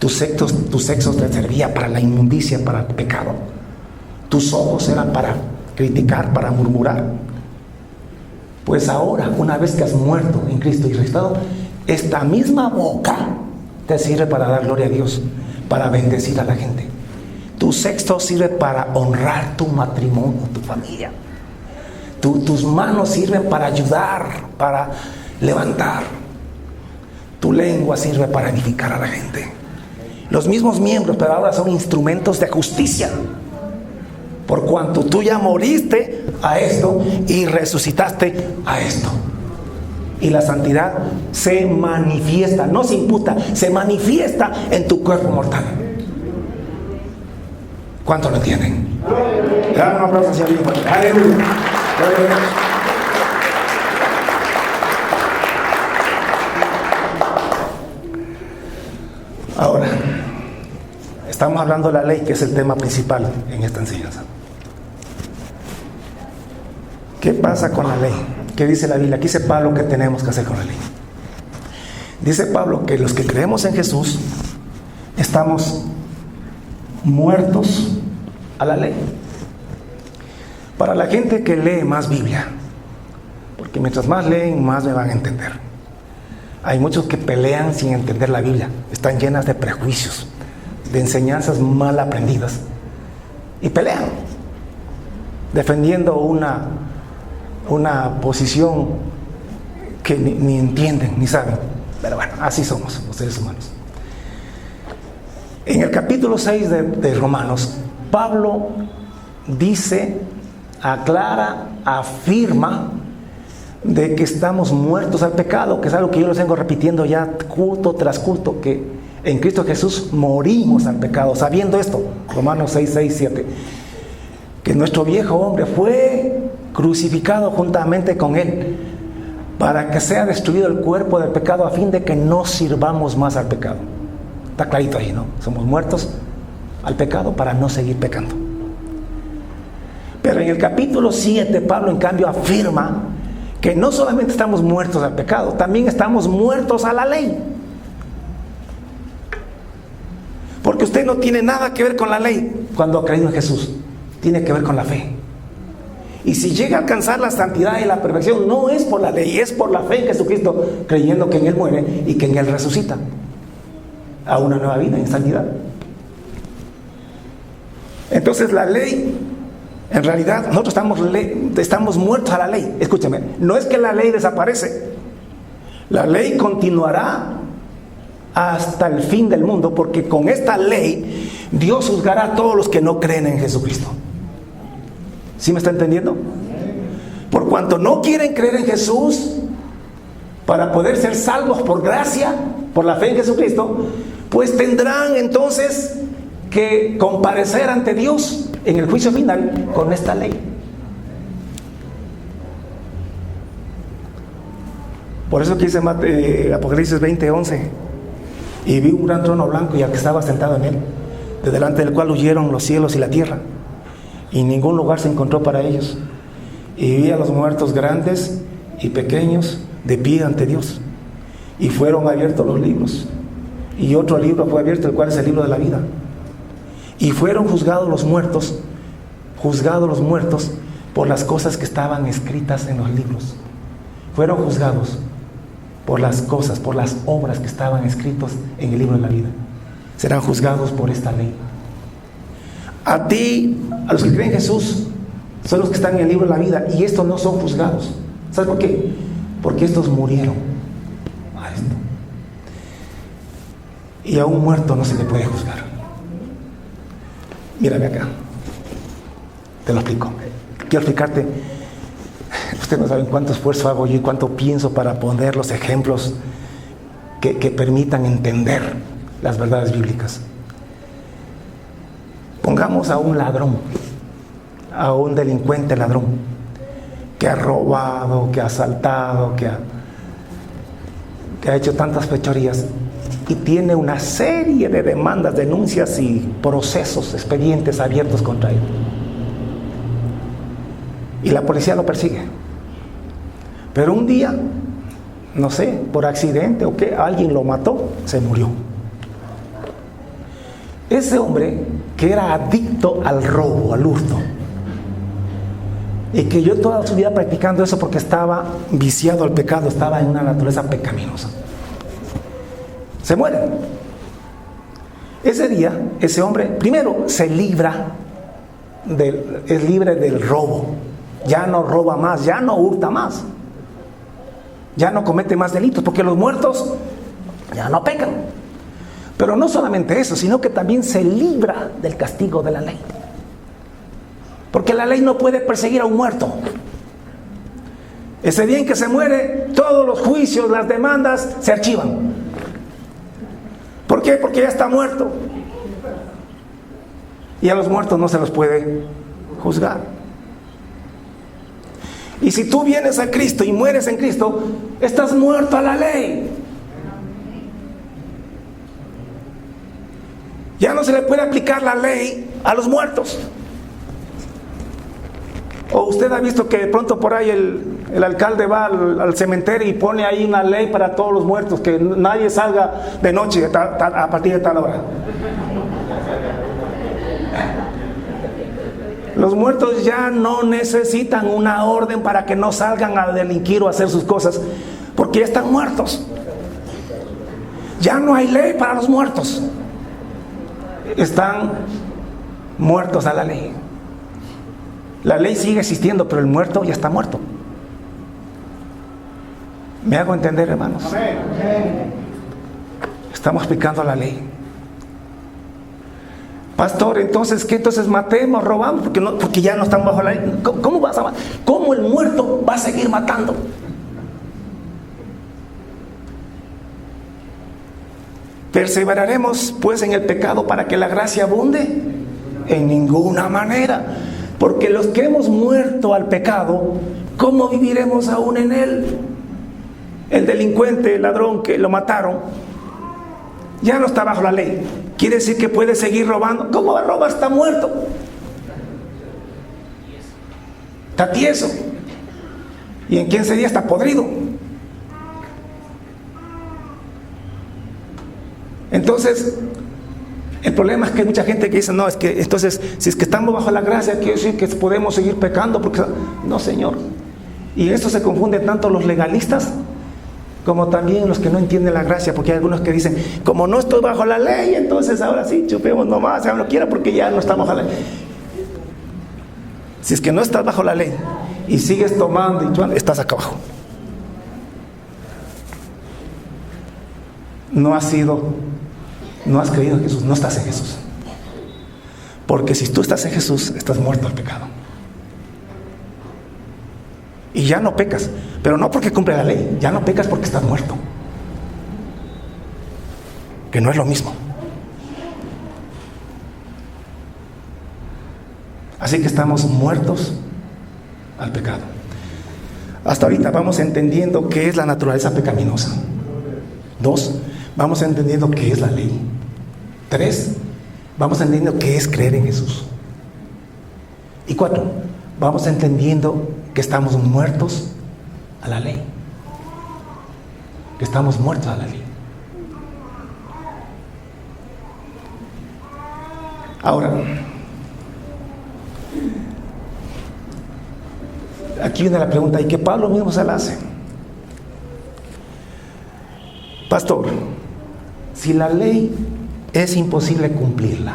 Tu sexo te servía para la inmundicia, para el pecado. Tus ojos eran para criticar, para murmurar. Pues ahora, una vez que has muerto en Cristo y resucitado, esta misma boca te sirve para dar gloria a Dios, para bendecir a la gente. Tu sexo sirve para honrar tu matrimonio, tu familia. Tus manos sirven para ayudar, para levantar. Tu lengua sirve para edificar a la gente. Los mismos miembros, pero ahora son instrumentos de justicia. Por cuanto tú ya moriste a esto y resucitaste a esto. Y la santidad se manifiesta, no se imputa, se manifiesta en tu cuerpo mortal. ¿Cuántos lo entienden? Dale un aplauso hacia Dios. Aleluya. Ahora, estamos hablando de la ley, que es el tema principal en esta enseñanza. ¿Qué pasa con la ley? ¿Qué dice la Biblia? Aquí dice Pablo que tenemos que hacer con la ley. Dice Pablo que los que creemos en Jesús estamos muertos a la ley. Para la gente que lee más Biblia, porque mientras más leen, más me van a entender. Hay muchos que pelean sin entender la Biblia, están llenas de prejuicios, de enseñanzas mal aprendidas, y pelean, defendiendo una posición que ni entienden, ni saben. Pero bueno, así somos los seres humanos. En el capítulo 6 de Romanos, Pablo dice, aclara, afirma de que estamos muertos al pecado, que es algo que yo les vengo repitiendo ya culto tras culto, que en Cristo Jesús morimos al pecado, sabiendo esto, Romanos 6, 6, 7, que nuestro viejo hombre fue crucificado juntamente con él, para que sea destruido el cuerpo del pecado, a fin de que no sirvamos más al pecado. Está clarito ahí, ¿no? Somos muertos al pecado para no seguir pecando. Pero en el capítulo 7, Pablo en cambio afirma que no solamente estamos muertos al pecado, también estamos muertos a la ley. Porque usted no tiene nada que ver con la ley cuando ha creído en Jesús, tiene que ver con la fe. Y si llega a alcanzar la santidad y la perfección, no es por la ley, es por la fe en Jesucristo, creyendo que en Él muere y que en Él resucita a una nueva vida en santidad. Entonces la ley, en realidad nosotros estamos muertos a la ley. Escúcheme, no es que la ley desaparece, la ley continuará hasta el fin del mundo, porque con esta ley Dios juzgará a todos los que no creen en Jesucristo. ¿Sí me está entendiendo? Por cuanto no quieren creer en Jesús para poder ser salvos por gracia, por la fe en Jesucristo, pues tendrán entonces que comparecer ante Dios en el juicio final con esta ley. Por eso que dice Apocalipsis 20:11, y vi un gran trono blanco y al que estaba sentado en él, de delante del cual huyeron los cielos y la tierra, y ningún lugar se encontró para ellos. Y vi a los muertos grandes y pequeños de pie ante Dios, y fueron abiertos los libros, y otro libro fue abierto, el cual es el libro de la vida. Y fueron juzgados los muertos por las cosas que estaban escritas en los libros. Fueron juzgados por las cosas, por las obras que estaban escritas en el libro de la vida. Serán juzgados por esta ley. A ti, a los que creen en Jesús, son los que están en el libro de la vida, y estos no son juzgados. ¿Sabes por qué? Porque estos murieron a esto. Y a un muerto no se le puede juzgar. Mírame acá. Te lo explico. Quiero explicarte. Ustedes no saben cuánto esfuerzo hago yo y cuánto pienso para poner los ejemplos que permitan entender las verdades bíblicas. Pongamos a un ladrón, a un delincuente ladrón, que ha robado, que ha asaltado, que ha hecho tantas fechorías y tiene una serie de demandas, denuncias y procesos, expedientes abiertos contra él. Y la policía lo persigue. Pero un día, no sé, por accidente o qué, alguien lo mató, se murió. Ese hombre que era adicto al robo, al hurto, y que yo toda su vida practicando eso porque estaba viciado al pecado, estaba en una naturaleza pecaminosa, se muere. Ese día, ese hombre, primero, es libre del robo. Ya no roba más, ya no hurta más, ya no comete más delitos, porque los muertos ya no pecan. Pero no solamente eso, sino que también se libra del castigo de la ley. Porque la ley no puede perseguir a un muerto. Ese día en que se muere, todos los juicios, las demandas se archivan. ¿Por qué? Porque ya está muerto. Y a los muertos no se los puede juzgar. Y si tú vienes a Cristo y mueres en Cristo, estás muerto a la ley. Ya no se le puede aplicar la ley a los muertos. O usted ha visto que de pronto por ahí el alcalde va al cementerio y pone ahí una ley para todos los muertos, que nadie salga de noche a partir de tal hora. Los muertos ya no necesitan una orden para que no salgan a delinquir o a hacer sus cosas, porque ya están muertos. Ya no hay ley para los muertos. Están muertos a la ley. La ley sigue existiendo, pero el muerto ya está muerto. ¿Me hago entender, hermanos? Estamos aplicando la ley. Pastor, entonces, ¿qué? Entonces matemos, robamos, porque ya no están bajo la ley. ¿Cómo vas a matar? ¿Cómo el muerto va a seguir matando? ¿Perseveraremos pues en el pecado para que la gracia abunde? En ninguna manera. Porque los que hemos muerto al pecado, ¿cómo viviremos aún en él? El delincuente, el ladrón que lo mataron, ya no está bajo la ley. Quiere decir que puede seguir robando. ¿Cómo va a robar? Está muerto. Está tieso. Y en 15 días está podrido. Entonces, el problema es que hay mucha gente que dice, no, es que entonces, si es que estamos bajo la gracia, quiere decir que podemos seguir pecando, porque no, Señor. Y esto se confunde tanto los legalistas como también los que no entienden la gracia, porque hay algunos que dicen, como no estoy bajo la ley, entonces ahora sí, chupemos nomás, ya no quiero porque ya no estamos bajo la ley. Si es que no estás bajo la ley y sigues tomando y chupando, estás acá abajo. No has creído en Jesús, no estás en Jesús. Porque si tú estás en Jesús, estás muerto al pecado. Y ya no pecas, pero no porque cumple la ley, ya no pecas porque estás muerto. Que no es lo mismo. Así que estamos muertos al pecado. Hasta ahorita vamos entendiendo qué es la naturaleza pecaminosa. 2, vamos entendiendo qué es la ley. 3, vamos entendiendo qué es creer en Jesús. Y 4, vamos entendiendo que estamos muertos a la ley. Que estamos muertos a la ley. Ahora, aquí viene la pregunta, y que Pablo mismo se la hace. Pastor, si la ley es imposible cumplirla,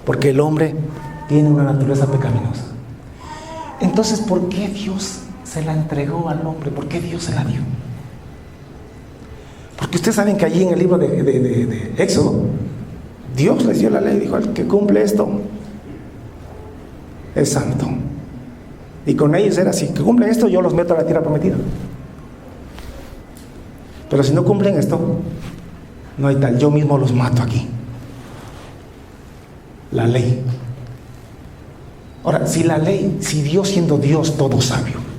porque el hombre tiene una naturaleza pecaminosa, entonces ¿por qué Dios se la entregó al hombre? ¿Por qué Dios se la dio? Porque ustedes saben que allí en el libro de Éxodo, Dios les dio la ley, dijo: el que cumple esto es santo. Y con ellos era así: que cumplen esto, yo los meto a la tierra prometida. Pero si no cumplen esto, no hay tal, yo mismo los mato aquí. La ley. Ahora, si la ley, si Dios, siendo Dios todo sabio,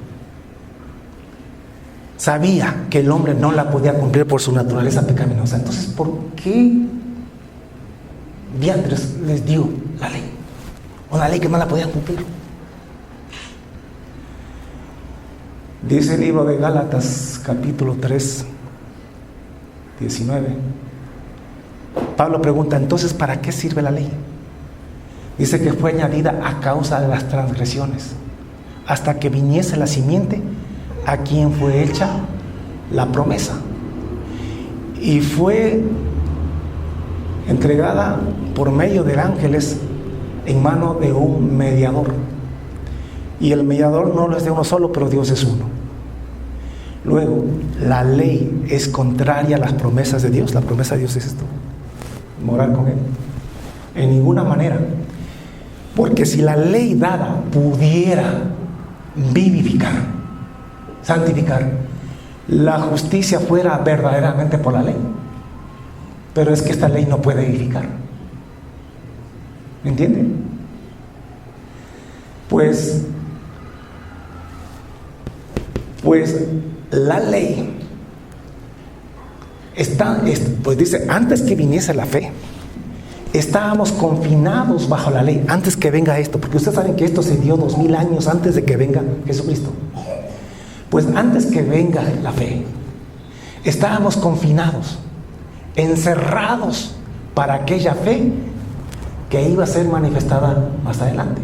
sabía que el hombre no la podía cumplir por su naturaleza pecaminosa, entonces ¿por qué diantres les dio la ley? Una ley que no la podían cumplir. Dice el libro de Gálatas, capítulo 3, 19. Pablo pregunta: entonces, ¿para qué sirve la ley? Dice que fue añadida a causa de las transgresiones, hasta que viniese la simiente a quien fue hecha la promesa, y fue entregada por medio de ángeles en mano de un mediador. Y el mediador no es de uno solo, pero Dios es uno. Luego, la ley es contraria a las promesas de Dios. La promesa de Dios es esto: morar con Él. En ninguna manera. Porque si la ley dada pudiera vivificar, santificar, la justicia fuera verdaderamente por la ley. Pero es que esta ley no puede vivificar. ¿Me entienden? Pues la ley pues dice: antes que viniese la fe, estábamos confinados bajo la ley, antes que venga esto, porque ustedes saben que esto se dio 2000 años antes de que venga Jesucristo. Pues antes que venga la fe, estábamos confinados, encerrados para aquella fe que iba a ser manifestada más adelante.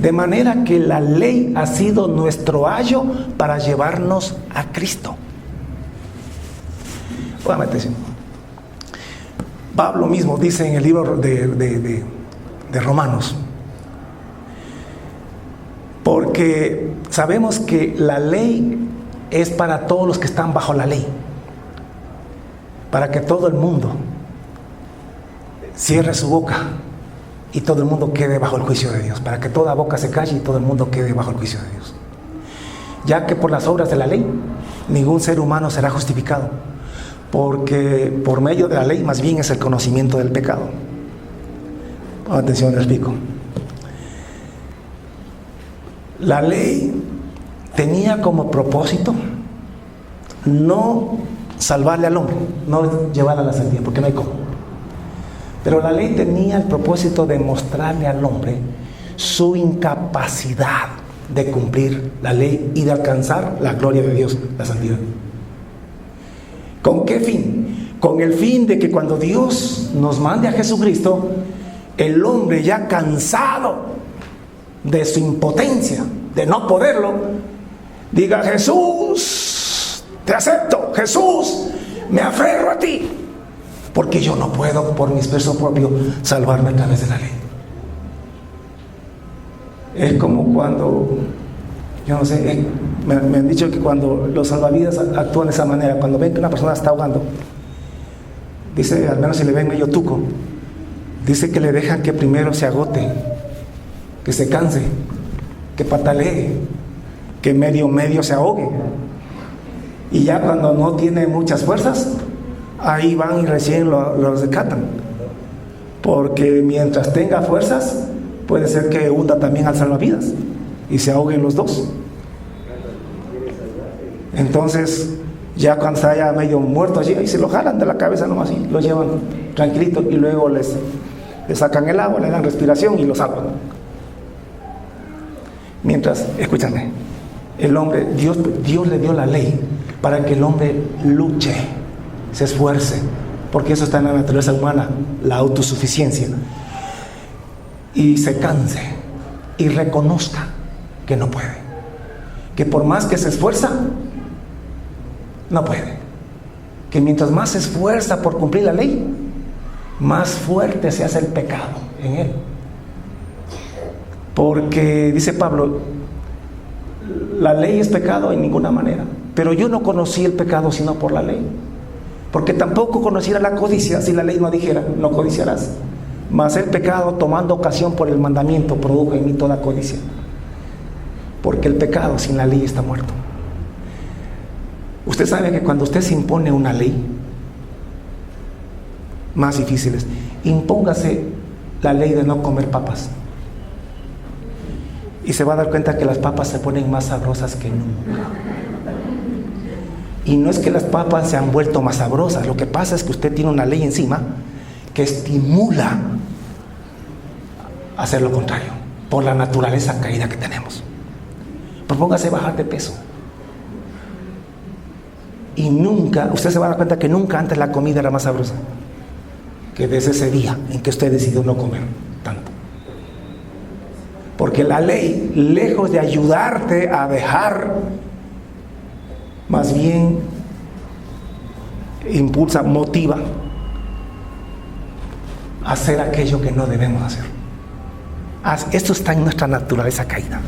De manera que la ley ha sido nuestro ayo para llevarnos a Cristo. Póngame atención. Pablo mismo dice en el libro de Romanos: porque sabemos que la ley es para todos los que están bajo la ley, para que todo el mundo cierre su boca y todo el mundo quede bajo el juicio de Dios, para que toda boca se calle y todo el mundo quede bajo el juicio de Dios. Ya que por las obras de la ley ningún ser humano será justificado, porque por medio de la ley más bien es el conocimiento del pecado. Atención, les explico. La ley tenía como propósito no salvarle al hombre, no llevarle a la santidad, porque no hay cómo. Pero la ley tenía el propósito de mostrarle al hombre su incapacidad de cumplir la ley y de alcanzar la gloria de Dios, la santidad. ¿Con qué fin? Con el fin de que cuando Dios nos mande a Jesucristo, el hombre ya cansado de su impotencia, de no poderlo, diga: Jesús, te acepto, Jesús, me aferro a ti, porque yo no puedo por mi esfuerzo propio salvarme a través de la ley. Es como cuando, yo no sé, me han dicho que cuando los salvavidas actúan de esa manera, cuando ven que una persona está ahogando, dice, al menos si le ven medio tuco, dice que le dejan que primero se agote, que se canse, que patalee, que medio se ahogue, y ya cuando no tiene muchas fuerzas, ahí van y recién los rescatan, porque mientras tenga fuerzas puede ser que hunda también al salvavidas y se ahoguen los dos. Entonces ya cuando está ya medio muerto allí, ahí se lo jalan de la cabeza nomás y lo llevan tranquilito, y luego le sacan el agua, le dan respiración y lo salvan. Mientras, escúchame, el hombre, Dios le dio la ley para que el hombre luche, se esfuerce, porque eso está en la naturaleza humana, la autosuficiencia, y se canse y reconozca que no puede, que por más que se esfuerza, no puede, que mientras más se esfuerza por cumplir la ley, más fuerte se hace el pecado en él. Porque dice Pablo, la ley es pecado en ninguna manera, pero yo no conocí el pecado sino por la ley, Porque tampoco conociera la codicia si la ley no dijera, no codiciarás. Mas el pecado, tomando ocasión por el mandamiento, produjo en mí toda codicia. Porque el pecado sin la ley está muerto. Usted sabe que cuando usted se impone una ley, más difícil es, impóngase la ley de no comer papas. Y se va a dar cuenta que las papas se ponen más sabrosas que nunca. Y no es que las papas se han vuelto más sabrosas, lo que pasa es que usted tiene una ley encima que estimula a hacer lo contrario, por la naturaleza caída que tenemos. Propóngase bajar de peso. Y nunca, usted se va a dar cuenta que nunca antes la comida era más sabrosa que desde ese día en que usted decidió no comer tanto. Porque la ley, lejos de ayudarte a dejar, más bien impulsa, motiva a hacer aquello que no debemos hacer. Esto está en nuestra naturaleza caída.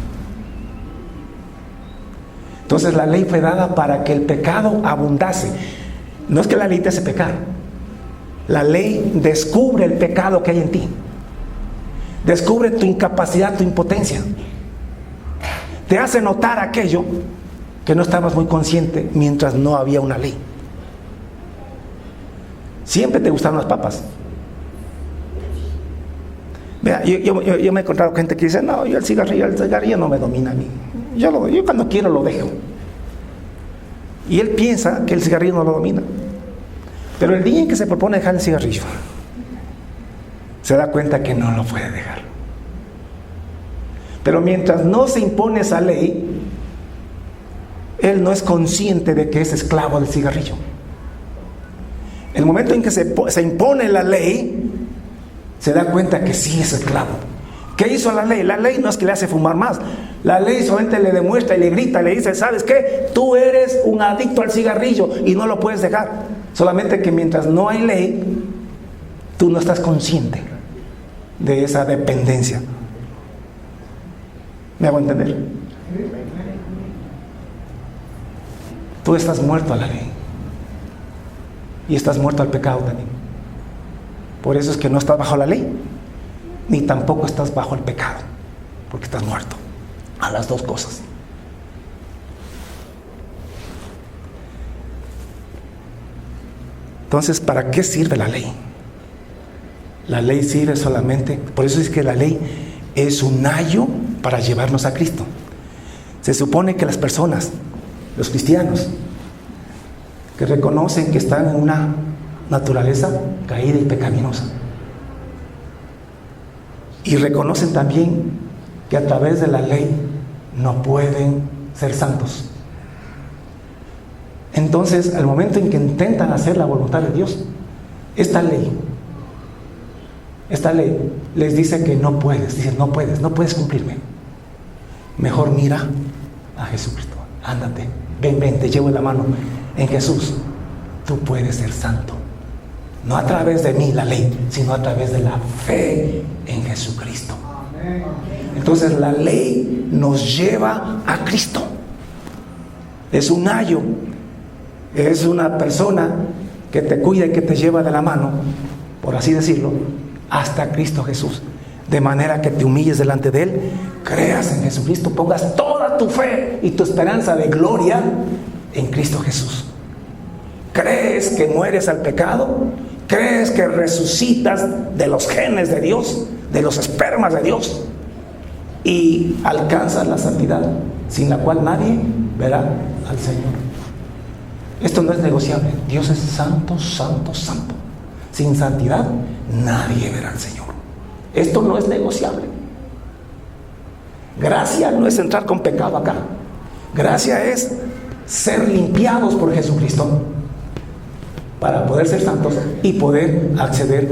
Entonces la ley fue dada para que el pecado abundase. No es que la ley te hace pecar. La ley descubre el pecado que hay en ti. Descubre tu incapacidad, tu impotencia. Te hace notar aquello que no estabas muy consciente mientras no había una ley. Siempre te gustaron las papas. Mira, yo me he encontrado gente que dice, no, yo el cigarrillo no me domina a mí. Yo cuando quiero lo dejo. Y él piensa que el cigarrillo no lo domina. Pero el día en que se propone dejar el cigarrillo, se da cuenta que no lo puede dejar. Pero mientras no se impone esa ley, él no es consciente de que es esclavo del cigarrillo. El momento en que se impone la ley, se da cuenta que sí es esclavo. ¿Qué hizo la ley? La ley no es que le hace fumar más. La ley solamente le demuestra y le grita y le dice, ¿sabes qué? Tú eres un adicto al cigarrillo y no lo puedes dejar. Solamente que mientras no hay ley, tú no estás consciente de esa dependencia. ¿Me hago entender? Tú estás muerto a la ley. Y estás muerto al pecado también. Por eso es que no estás bajo la ley, ni tampoco estás bajo el pecado, porque estás muerto a las dos cosas. Entonces, ¿para qué sirve la ley? La ley sirve solamente, por eso es que la ley es un ayo para llevarnos a Cristo. Se supone que las personas, los cristianos, que reconocen que están en una naturaleza caída y pecaminosa, y reconocen también que a través de la ley no pueden ser santos. Entonces, al momento en que intentan hacer la voluntad de Dios, esta ley les dice que no puedes. Dicen, no puedes cumplirme. Mejor mira a Jesucristo. Ándate, ven, te llevo la mano. En Jesús, tú puedes ser santo. No a través de mí, la ley, sino a través de la fe en Jesucristo. Entonces, la ley nos lleva a Cristo. Es un ayo. Es una persona que te cuida y que te lleva de la mano, por así decirlo, hasta Cristo Jesús. De manera que te humilles delante de Él, creas en Jesucristo, pongas toda tu fe y tu esperanza de gloria en Cristo Jesús. ¿Crees que mueres al pecado? ¿Crees que resucitas de los genes de Dios, de los espermas de Dios? Y alcanzas la santidad, sin la cual nadie verá al Señor. Esto no es negociable. Dios es santo, santo, santo. Sin santidad nadie verá al Señor. Esto no es negociable. Gracia no es entrar con pecado acá. Gracia es ser limpiados por Jesucristo para poder ser santos y poder acceder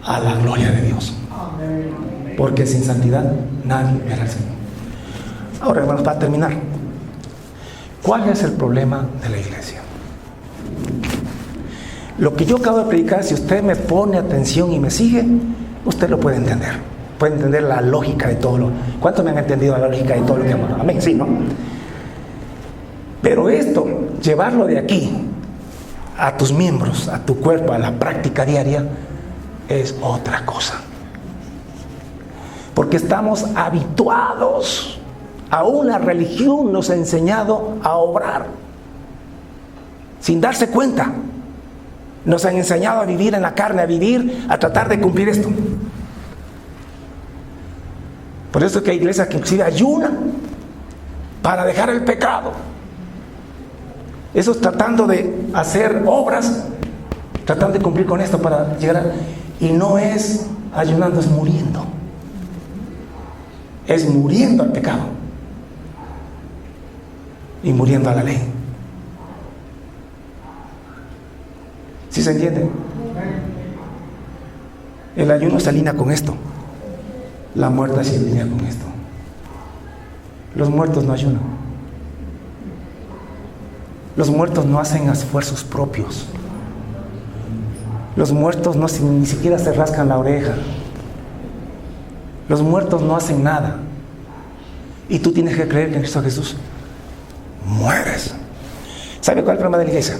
a la gloria de Dios. Porque sin santidad nadie verá al Señor. Ahora, hermanos, para terminar, ¿cuál es el problema de la iglesia? Lo que yo acabo de predicar, si usted me pone atención y me sigue, usted lo puede entender. Puede entender la lógica de todo lo... ¿Cuántos me han entendido la lógica de todo lo que hemos? Amén, sí, ¿no? Pero esto, llevarlo de aquí a tus miembros, a tu cuerpo, a la práctica diaria, es otra cosa. Porque estamos habituados. Aún la religión nos ha enseñado a obrar sin darse cuenta. Nos han enseñado a vivir en la carne, a tratar de cumplir esto. Por eso es que hay iglesias que inclusive ayunan para dejar el pecado. Eso es tratando de hacer obras, tratando de cumplir con esto para llegar a... Y no es ayunando, es muriendo. Es muriendo al pecado. Y muriendo a la ley. ¿Sí se entiende? El ayuno se alinea con esto. La muerte se alinea con esto. Los muertos no ayunan. Los muertos no hacen esfuerzos propios. Los muertos ni siquiera se rascan la oreja. Los muertos no hacen nada. Y tú tienes que creer que en Cristo Jesús mueres. ¿Sabe cuál es el problema de la iglesia?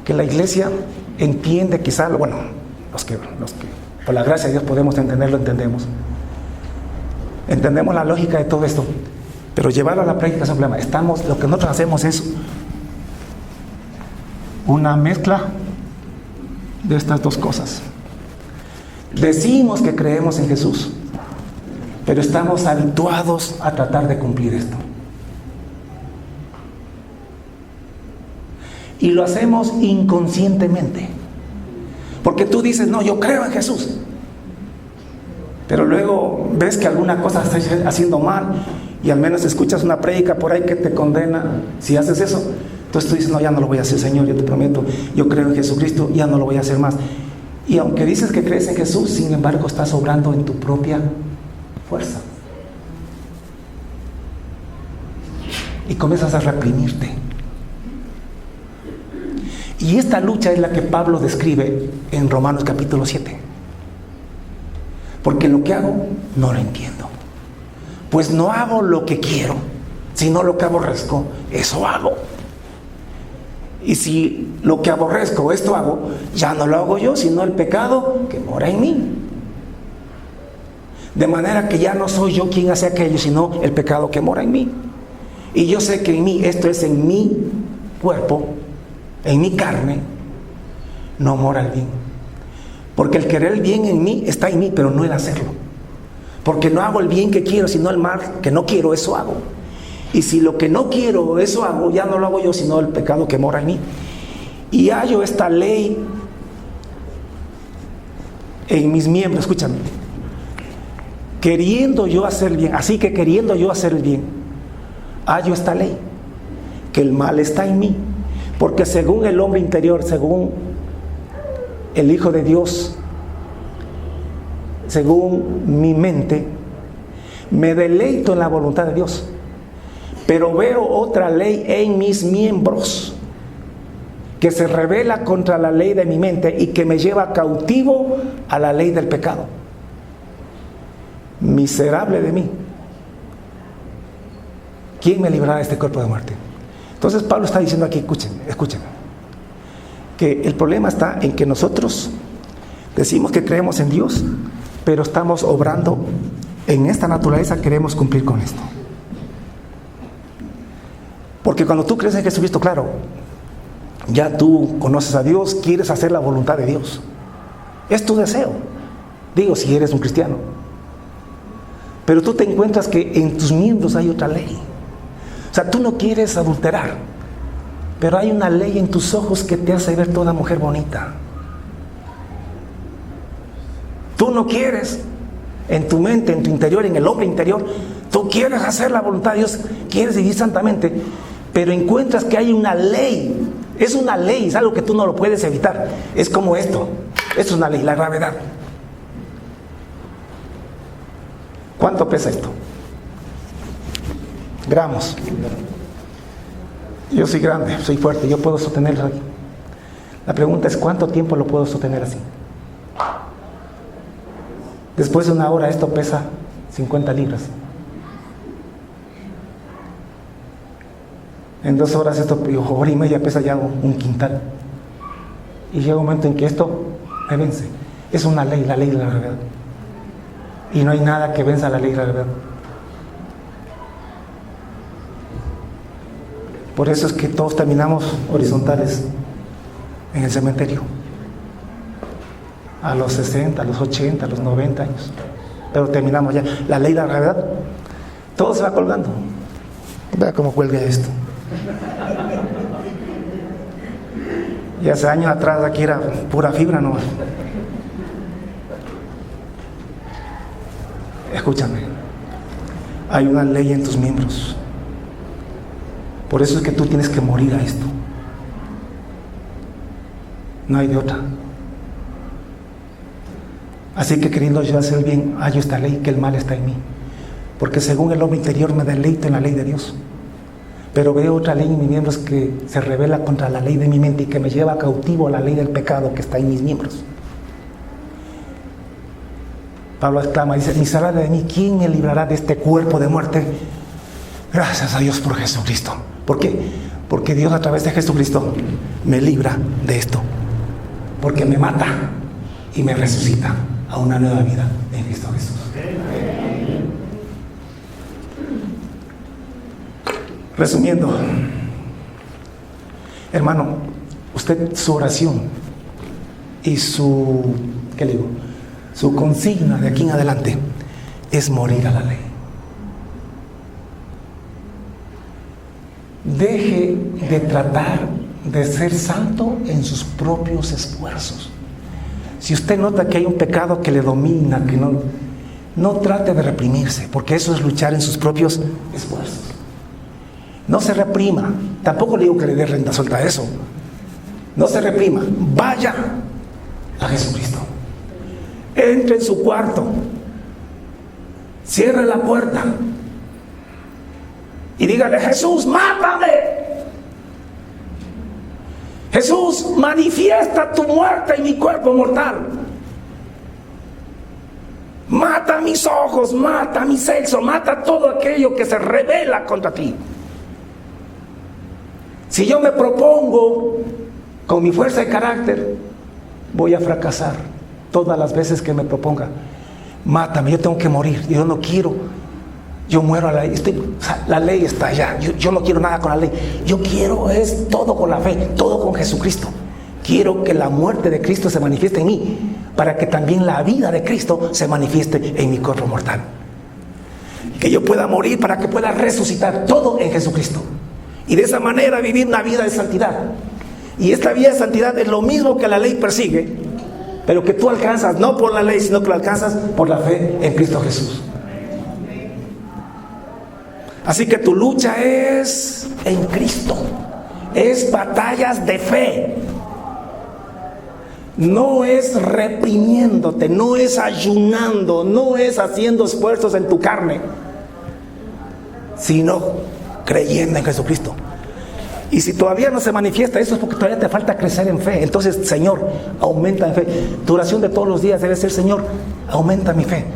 Que la iglesia entiende quizá, bueno, los que por la gracia de Dios podemos entenderlo, entendemos. Entendemos la lógica de todo esto, pero llevarlo a la práctica es un problema. Lo que nosotros hacemos es una mezcla de estas dos cosas. Decimos que creemos en Jesús, pero estamos habituados a tratar de cumplir esto. Y lo hacemos inconscientemente. Porque tú dices, no, yo creo en Jesús. Pero luego ves que alguna cosa estás haciendo mal y al menos escuchas una prédica por ahí que te condena si haces eso. Entonces tú dices, no, ya no lo voy a hacer, Señor, yo te prometo, yo creo en Jesucristo, ya no lo voy a hacer más. Y aunque dices que crees en Jesús, sin embargo estás obrando en tu propia fuerza. Y comienzas a reprimirte. Y esta lucha es la que Pablo describe en Romanos capítulo 7. Porque lo que hago no lo entiendo. Pues no hago lo que quiero, sino lo que aborrezco, eso hago. Y si lo que aborrezco, esto hago, ya no lo hago yo, sino el pecado que mora en mí. De manera que ya no soy yo quien hace aquello, sino el pecado que mora en mí. Y yo sé que en mí, esto es en mi cuerpo, en mi carne, no mora el bien. Porque el querer el bien en mí está en mí, pero no el hacerlo. Porque no hago el bien que quiero, sino el mal que no quiero, eso hago. Y si lo que no quiero, eso hago, ya no lo hago yo, sino el pecado que mora en mí. Y hallo esta ley en mis miembros, escúchame. Queriendo yo hacer el bien, así que queriendo yo hacer el bien, hallo esta ley, que el mal está en mí. Porque según el hombre interior, según el Hijo de Dios, según mi mente, me deleito en la voluntad de Dios. Pero veo otra ley en mis miembros que se rebela contra la ley de mi mente y que me lleva cautivo a la ley del pecado. Miserable de mí. ¿Quién me librará de este cuerpo de muerte? Entonces Pablo está diciendo aquí, escúchenme, que el problema está en que nosotros decimos que creemos en Dios, pero estamos obrando en esta naturaleza, queremos cumplir con esto. Porque cuando tú crees en Jesucristo, claro, ya tú conoces a Dios, quieres hacer la voluntad de Dios. Es tu deseo. Digo, si eres un cristiano. Pero tú te encuentras que en tus miembros hay otra ley. O sea, tú no quieres adulterar, pero hay una ley en tus ojos que te hace ver toda mujer bonita. Tú no quieres, en tu mente, en tu interior, en el hombre interior, tú quieres hacer la voluntad de Dios, quieres vivir santamente, pero encuentras que hay una ley. Es una ley, es algo que tú no lo puedes evitar. Es como esto es una ley, la gravedad. ¿Cuánto pesa esto? Gramos. Yo soy grande, soy fuerte, yo puedo sostenerlo aquí. La pregunta es, ¿cuánto tiempo lo puedo sostener así? Después de una hora esto pesa 50 libras. En 2 horas esto, hora y media, pesa ya un quintal. Y llega un momento en que esto me vence. Es una ley, la ley de la gravedad. Y no hay nada que venza la ley de la gravedad. Por eso es que todos terminamos horizontales en el cementerio. A los 60, a los 80, a los 90 años. Pero terminamos ya. La ley de la gravedad, todo se va colgando. Vea cómo cuelga esto. Y hace años atrás aquí era pura fibra nomás. Escúchame, hay una ley en tus miembros. Por eso es que tú tienes que morir a esto. No hay de otra. Así que queriendo yo hacer el bien, hallo esta ley, que el mal está en mí. Porque según el hombre interior me deleito en la ley de Dios. Pero veo otra ley en mis miembros que se revela contra la ley de mi mente y que me lleva cautivo a la ley del pecado que está en mis miembros. Pablo exclama, dice, miserable de mí, ¿quién me librará de este cuerpo de muerte? Gracias a Dios por Jesucristo. ¿Por qué? Porque Dios a través de Jesucristo me libra de esto. Porque me mata y me resucita a una nueva vida en Cristo Jesús. Resumiendo, hermano, usted, su oración y su, ¿qué le digo? Su consigna de aquí en adelante es morir a la ley. Deje de tratar de ser santo en sus propios esfuerzos. Si usted nota que hay un pecado que le domina, que no trate de reprimirse, porque eso es luchar en sus propios esfuerzos. No se reprima. Tampoco le digo que le dé rienda suelta a eso. No se reprima. Vaya a Jesucristo. Entre en su cuarto. Cierre la puerta. Y dígale, Jesús, mátame. Jesús, manifiesta tu muerte en mi cuerpo mortal. Mata mis ojos, mata mi sexo, mata todo aquello que se revela contra ti. Si yo me propongo con mi fuerza de carácter, voy a fracasar todas las veces que me proponga. Mátame, yo tengo que morir, yo no quiero, yo muero a la ley. La ley está allá, yo no quiero nada con la ley. Yo quiero es todo con la fe, todo con Jesucristo. Quiero que la muerte de Cristo se manifieste en mí, para que también la vida de Cristo se manifieste en mi cuerpo mortal. Que yo pueda morir para que pueda resucitar, todo en Jesucristo. Y de esa manera vivir una vida de santidad. Y esta vida de santidad es lo mismo que la ley persigue, pero que tú alcanzas no por la ley, sino que lo alcanzas por la fe en Cristo Jesús. Así que tu lucha es en Cristo. Es batallas de fe. No es reprimiéndote, no es ayunando, no es haciendo esfuerzos en tu carne, sino creyendo en Jesucristo. Y si todavía no se manifiesta eso, es porque todavía te falta crecer en fe. Entonces, Señor, aumenta mi fe. Tu oración de todos los días debe ser, Señor, aumenta mi fe,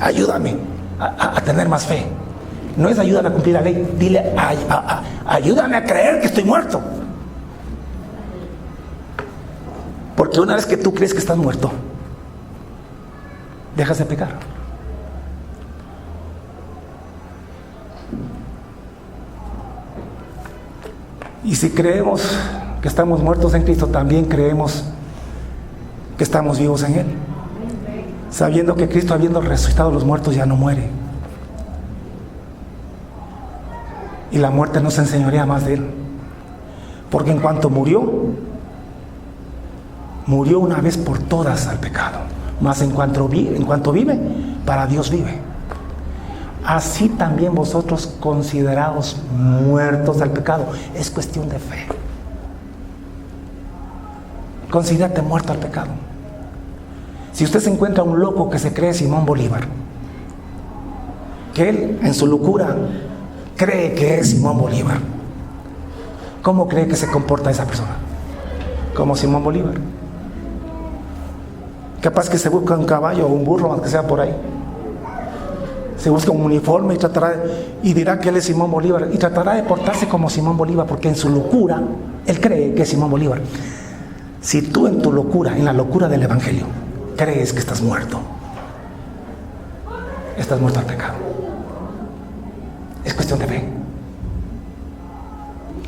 ayúdame a tener más fe. No es ayúdame a cumplir la ley, dile, ayúdame a creer que estoy muerto. Porque una vez que tú crees que estás muerto, dejas de pecar. Y si creemos que estamos muertos en Cristo, también creemos que estamos vivos en Él. Sabiendo que Cristo, habiendo resucitado a los muertos, ya no muere. Y la muerte no se enseñorea más de Él. Porque en cuanto murió una vez por todas al pecado. Mas en cuanto vive, para Dios vive. Así también vosotros consideraos muertos al pecado. Es cuestión de fe. Considérate muerto al pecado. Si usted se encuentra un loco que se cree Simón Bolívar, que él en su locura cree que es Simón Bolívar, ¿cómo cree que se comporta esa persona? Como Simón Bolívar. Capaz que se busca un caballo o un burro, aunque sea por ahí. Se busca un uniforme y dirá que él es Simón Bolívar y tratará de portarse como Simón Bolívar, porque en su locura él cree que es Simón Bolívar. Si tú en tu locura, en la locura del Evangelio, crees que estás muerto al pecado. Es cuestión de fe.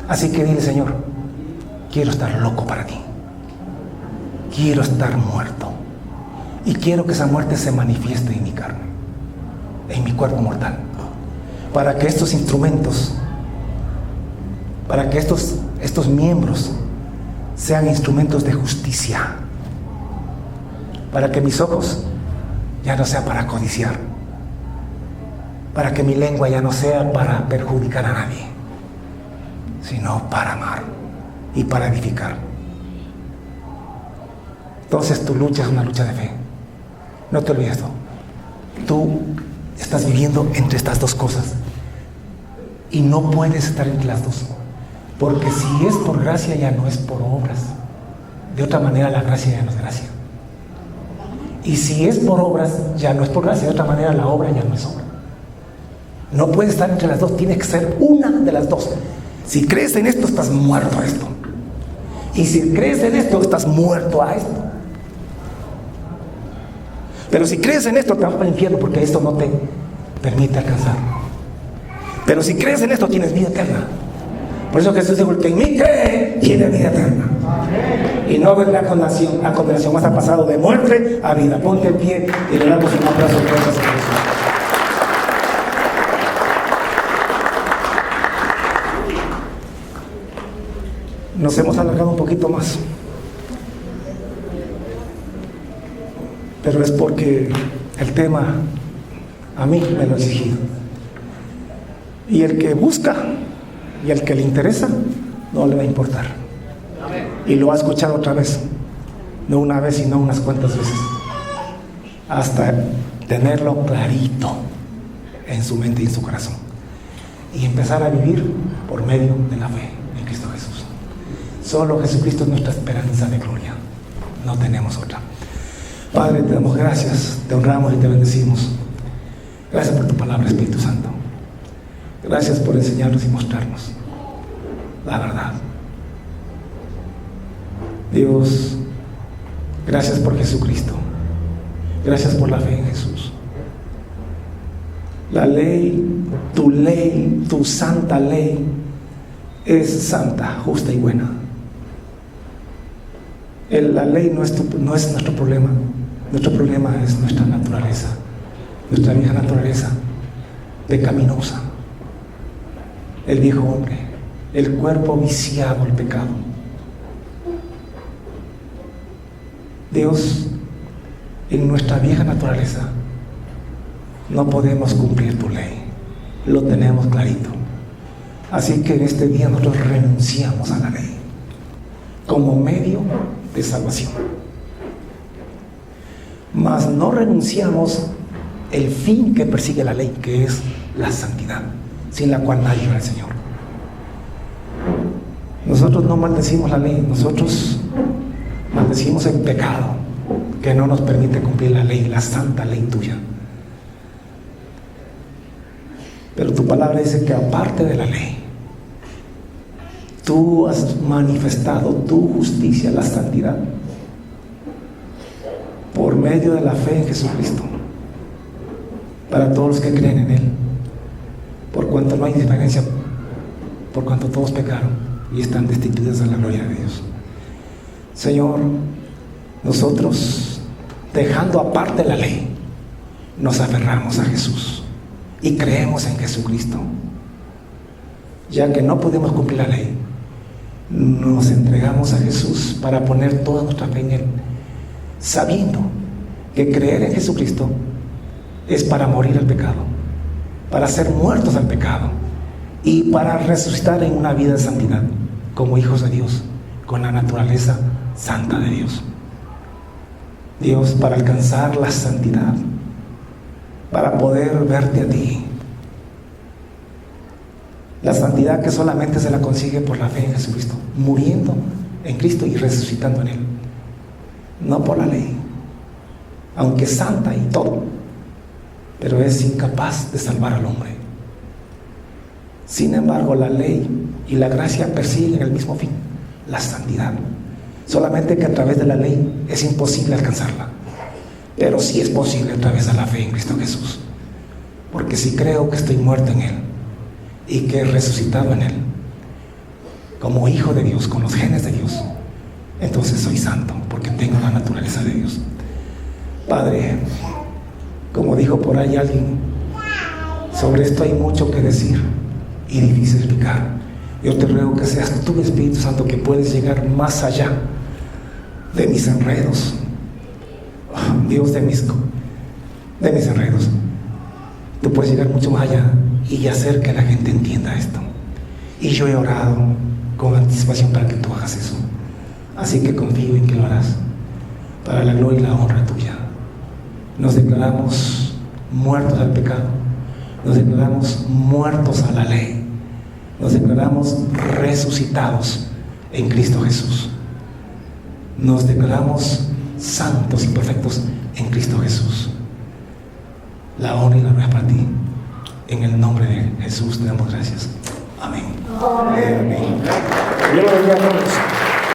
Así que dile: Señor, quiero estar loco para ti. Quiero estar muerto. Y quiero que esa muerte se manifieste en mi carne, en mi cuerpo mortal. Para que estos instrumentos, para que estos miembros sean instrumentos de justicia. Para que mis ojos ya no sean para codiciar. Para que mi lengua ya no sea para perjudicar a nadie, sino para amar y para edificar. Entonces tu lucha es una lucha de fe. No te olvides esto. Tú estás viviendo entre estas dos cosas y no puedes estar entre las dos, porque si es por gracia ya no es por obras. De otra manera la gracia ya no es gracia, y si es por obras ya no es por gracia. De otra manera la obra ya no es obra. No puedes estar entre las dos, tienes que ser una de las dos. Si crees en esto, estás muerto a esto, y si crees en esto, estás muerto a esto. Pero si crees en esto, te vas para el infierno, porque esto no te permite alcanzar. Pero si crees en esto, tienes vida eterna. Por eso Jesús dijo: el que en mí cree tiene vida eterna, y no vendrá condenación, a condenación, más ha pasado de muerte a vida. Ponte en pie y le damos un aplauso a Jesús. Nos hemos alargado un poquito más, pero es porque el tema a mí me lo ha exigido. Y el que busca y el que le interesa, no le va a importar. Y lo va a escuchar otra vez, no una vez, sino unas cuantas veces, hasta tenerlo clarito en su mente y en su corazón, y empezar a vivir por medio de la fe en Cristo Jesús. Solo Jesucristo es nuestra esperanza de gloria, no tenemos otra. Padre, te damos gracias, te honramos y te bendecimos. Gracias por tu palabra, Espíritu Santo. Gracias por enseñarnos y mostrarnos la verdad. Dios, gracias por Jesucristo. Gracias por la fe en Jesús. La ley, tu santa ley, es santa, justa y buena. La ley no es nuestro problema. Nuestro problema es nuestra naturaleza, nuestra vieja naturaleza pecaminosa, el viejo hombre, el cuerpo viciado al pecado. Dios, en nuestra vieja naturaleza no podemos cumplir tu ley, lo tenemos clarito. Así que en este día nosotros renunciamos a la ley como medio de salvación, mas no renunciamos el fin que persigue la ley, que es la santidad, sin la cual nadie verá al Señor. Nosotros no maldecimos la ley, nosotros maldecimos el pecado que no nos permite cumplir la ley, la santa ley tuya. Pero tu palabra dice que aparte de la ley, tú has manifestado tu justicia, la santidad, por medio de la fe en Jesucristo, para todos los que creen en Él, por cuanto no hay diferencia, por cuanto todos pecaron y están destituidos de la gloria de Dios. Señor, nosotros, dejando aparte la ley, nos aferramos a Jesús y creemos en Jesucristo. Ya que no podemos cumplir la ley, nos entregamos a Jesús para poner toda nuestra fe en Él, sabiendo que creer en Jesucristo es para morir al pecado, para ser muertos al pecado y para resucitar en una vida de santidad como hijos de Dios, con la naturaleza santa de Dios. Dios, para alcanzar la santidad, para poder verte a ti, la santidad que solamente se la consigue por la fe en Jesucristo, muriendo en Cristo y resucitando en Él, no por la ley, aunque es santa y todo, pero es incapaz de salvar al hombre. Sin embargo, la ley y la gracia persiguen el mismo fin, la santidad. Solamente que a través de la ley es imposible alcanzarla. Pero sí es posible a través de la fe en Cristo Jesús. Porque si creo que estoy muerto en Él y que he resucitado en Él, como hijo de Dios, con los genes de Dios, entonces soy santo, porque tengo la naturaleza de Dios. Padre, como dijo por ahí alguien, sobre esto hay mucho que decir y difícil explicar. Yo te ruego que seas tú, Espíritu Santo, que puedes llegar más allá de mis enredos. Dios, de mis enredos. Tú puedes llegar mucho más allá y hacer que la gente entienda esto. Y yo he orado con anticipación para que tú hagas eso. Así que confío en que lo harás, para la gloria y la honra tuya. Nos declaramos muertos al pecado, nos declaramos muertos a la ley, nos declaramos resucitados en Cristo Jesús, nos declaramos santos y perfectos en Cristo Jesús. La honra y la gloria para ti. En el nombre de Jesús te damos gracias. Amén. Amén. Amén. Dios lo bendiga a todos.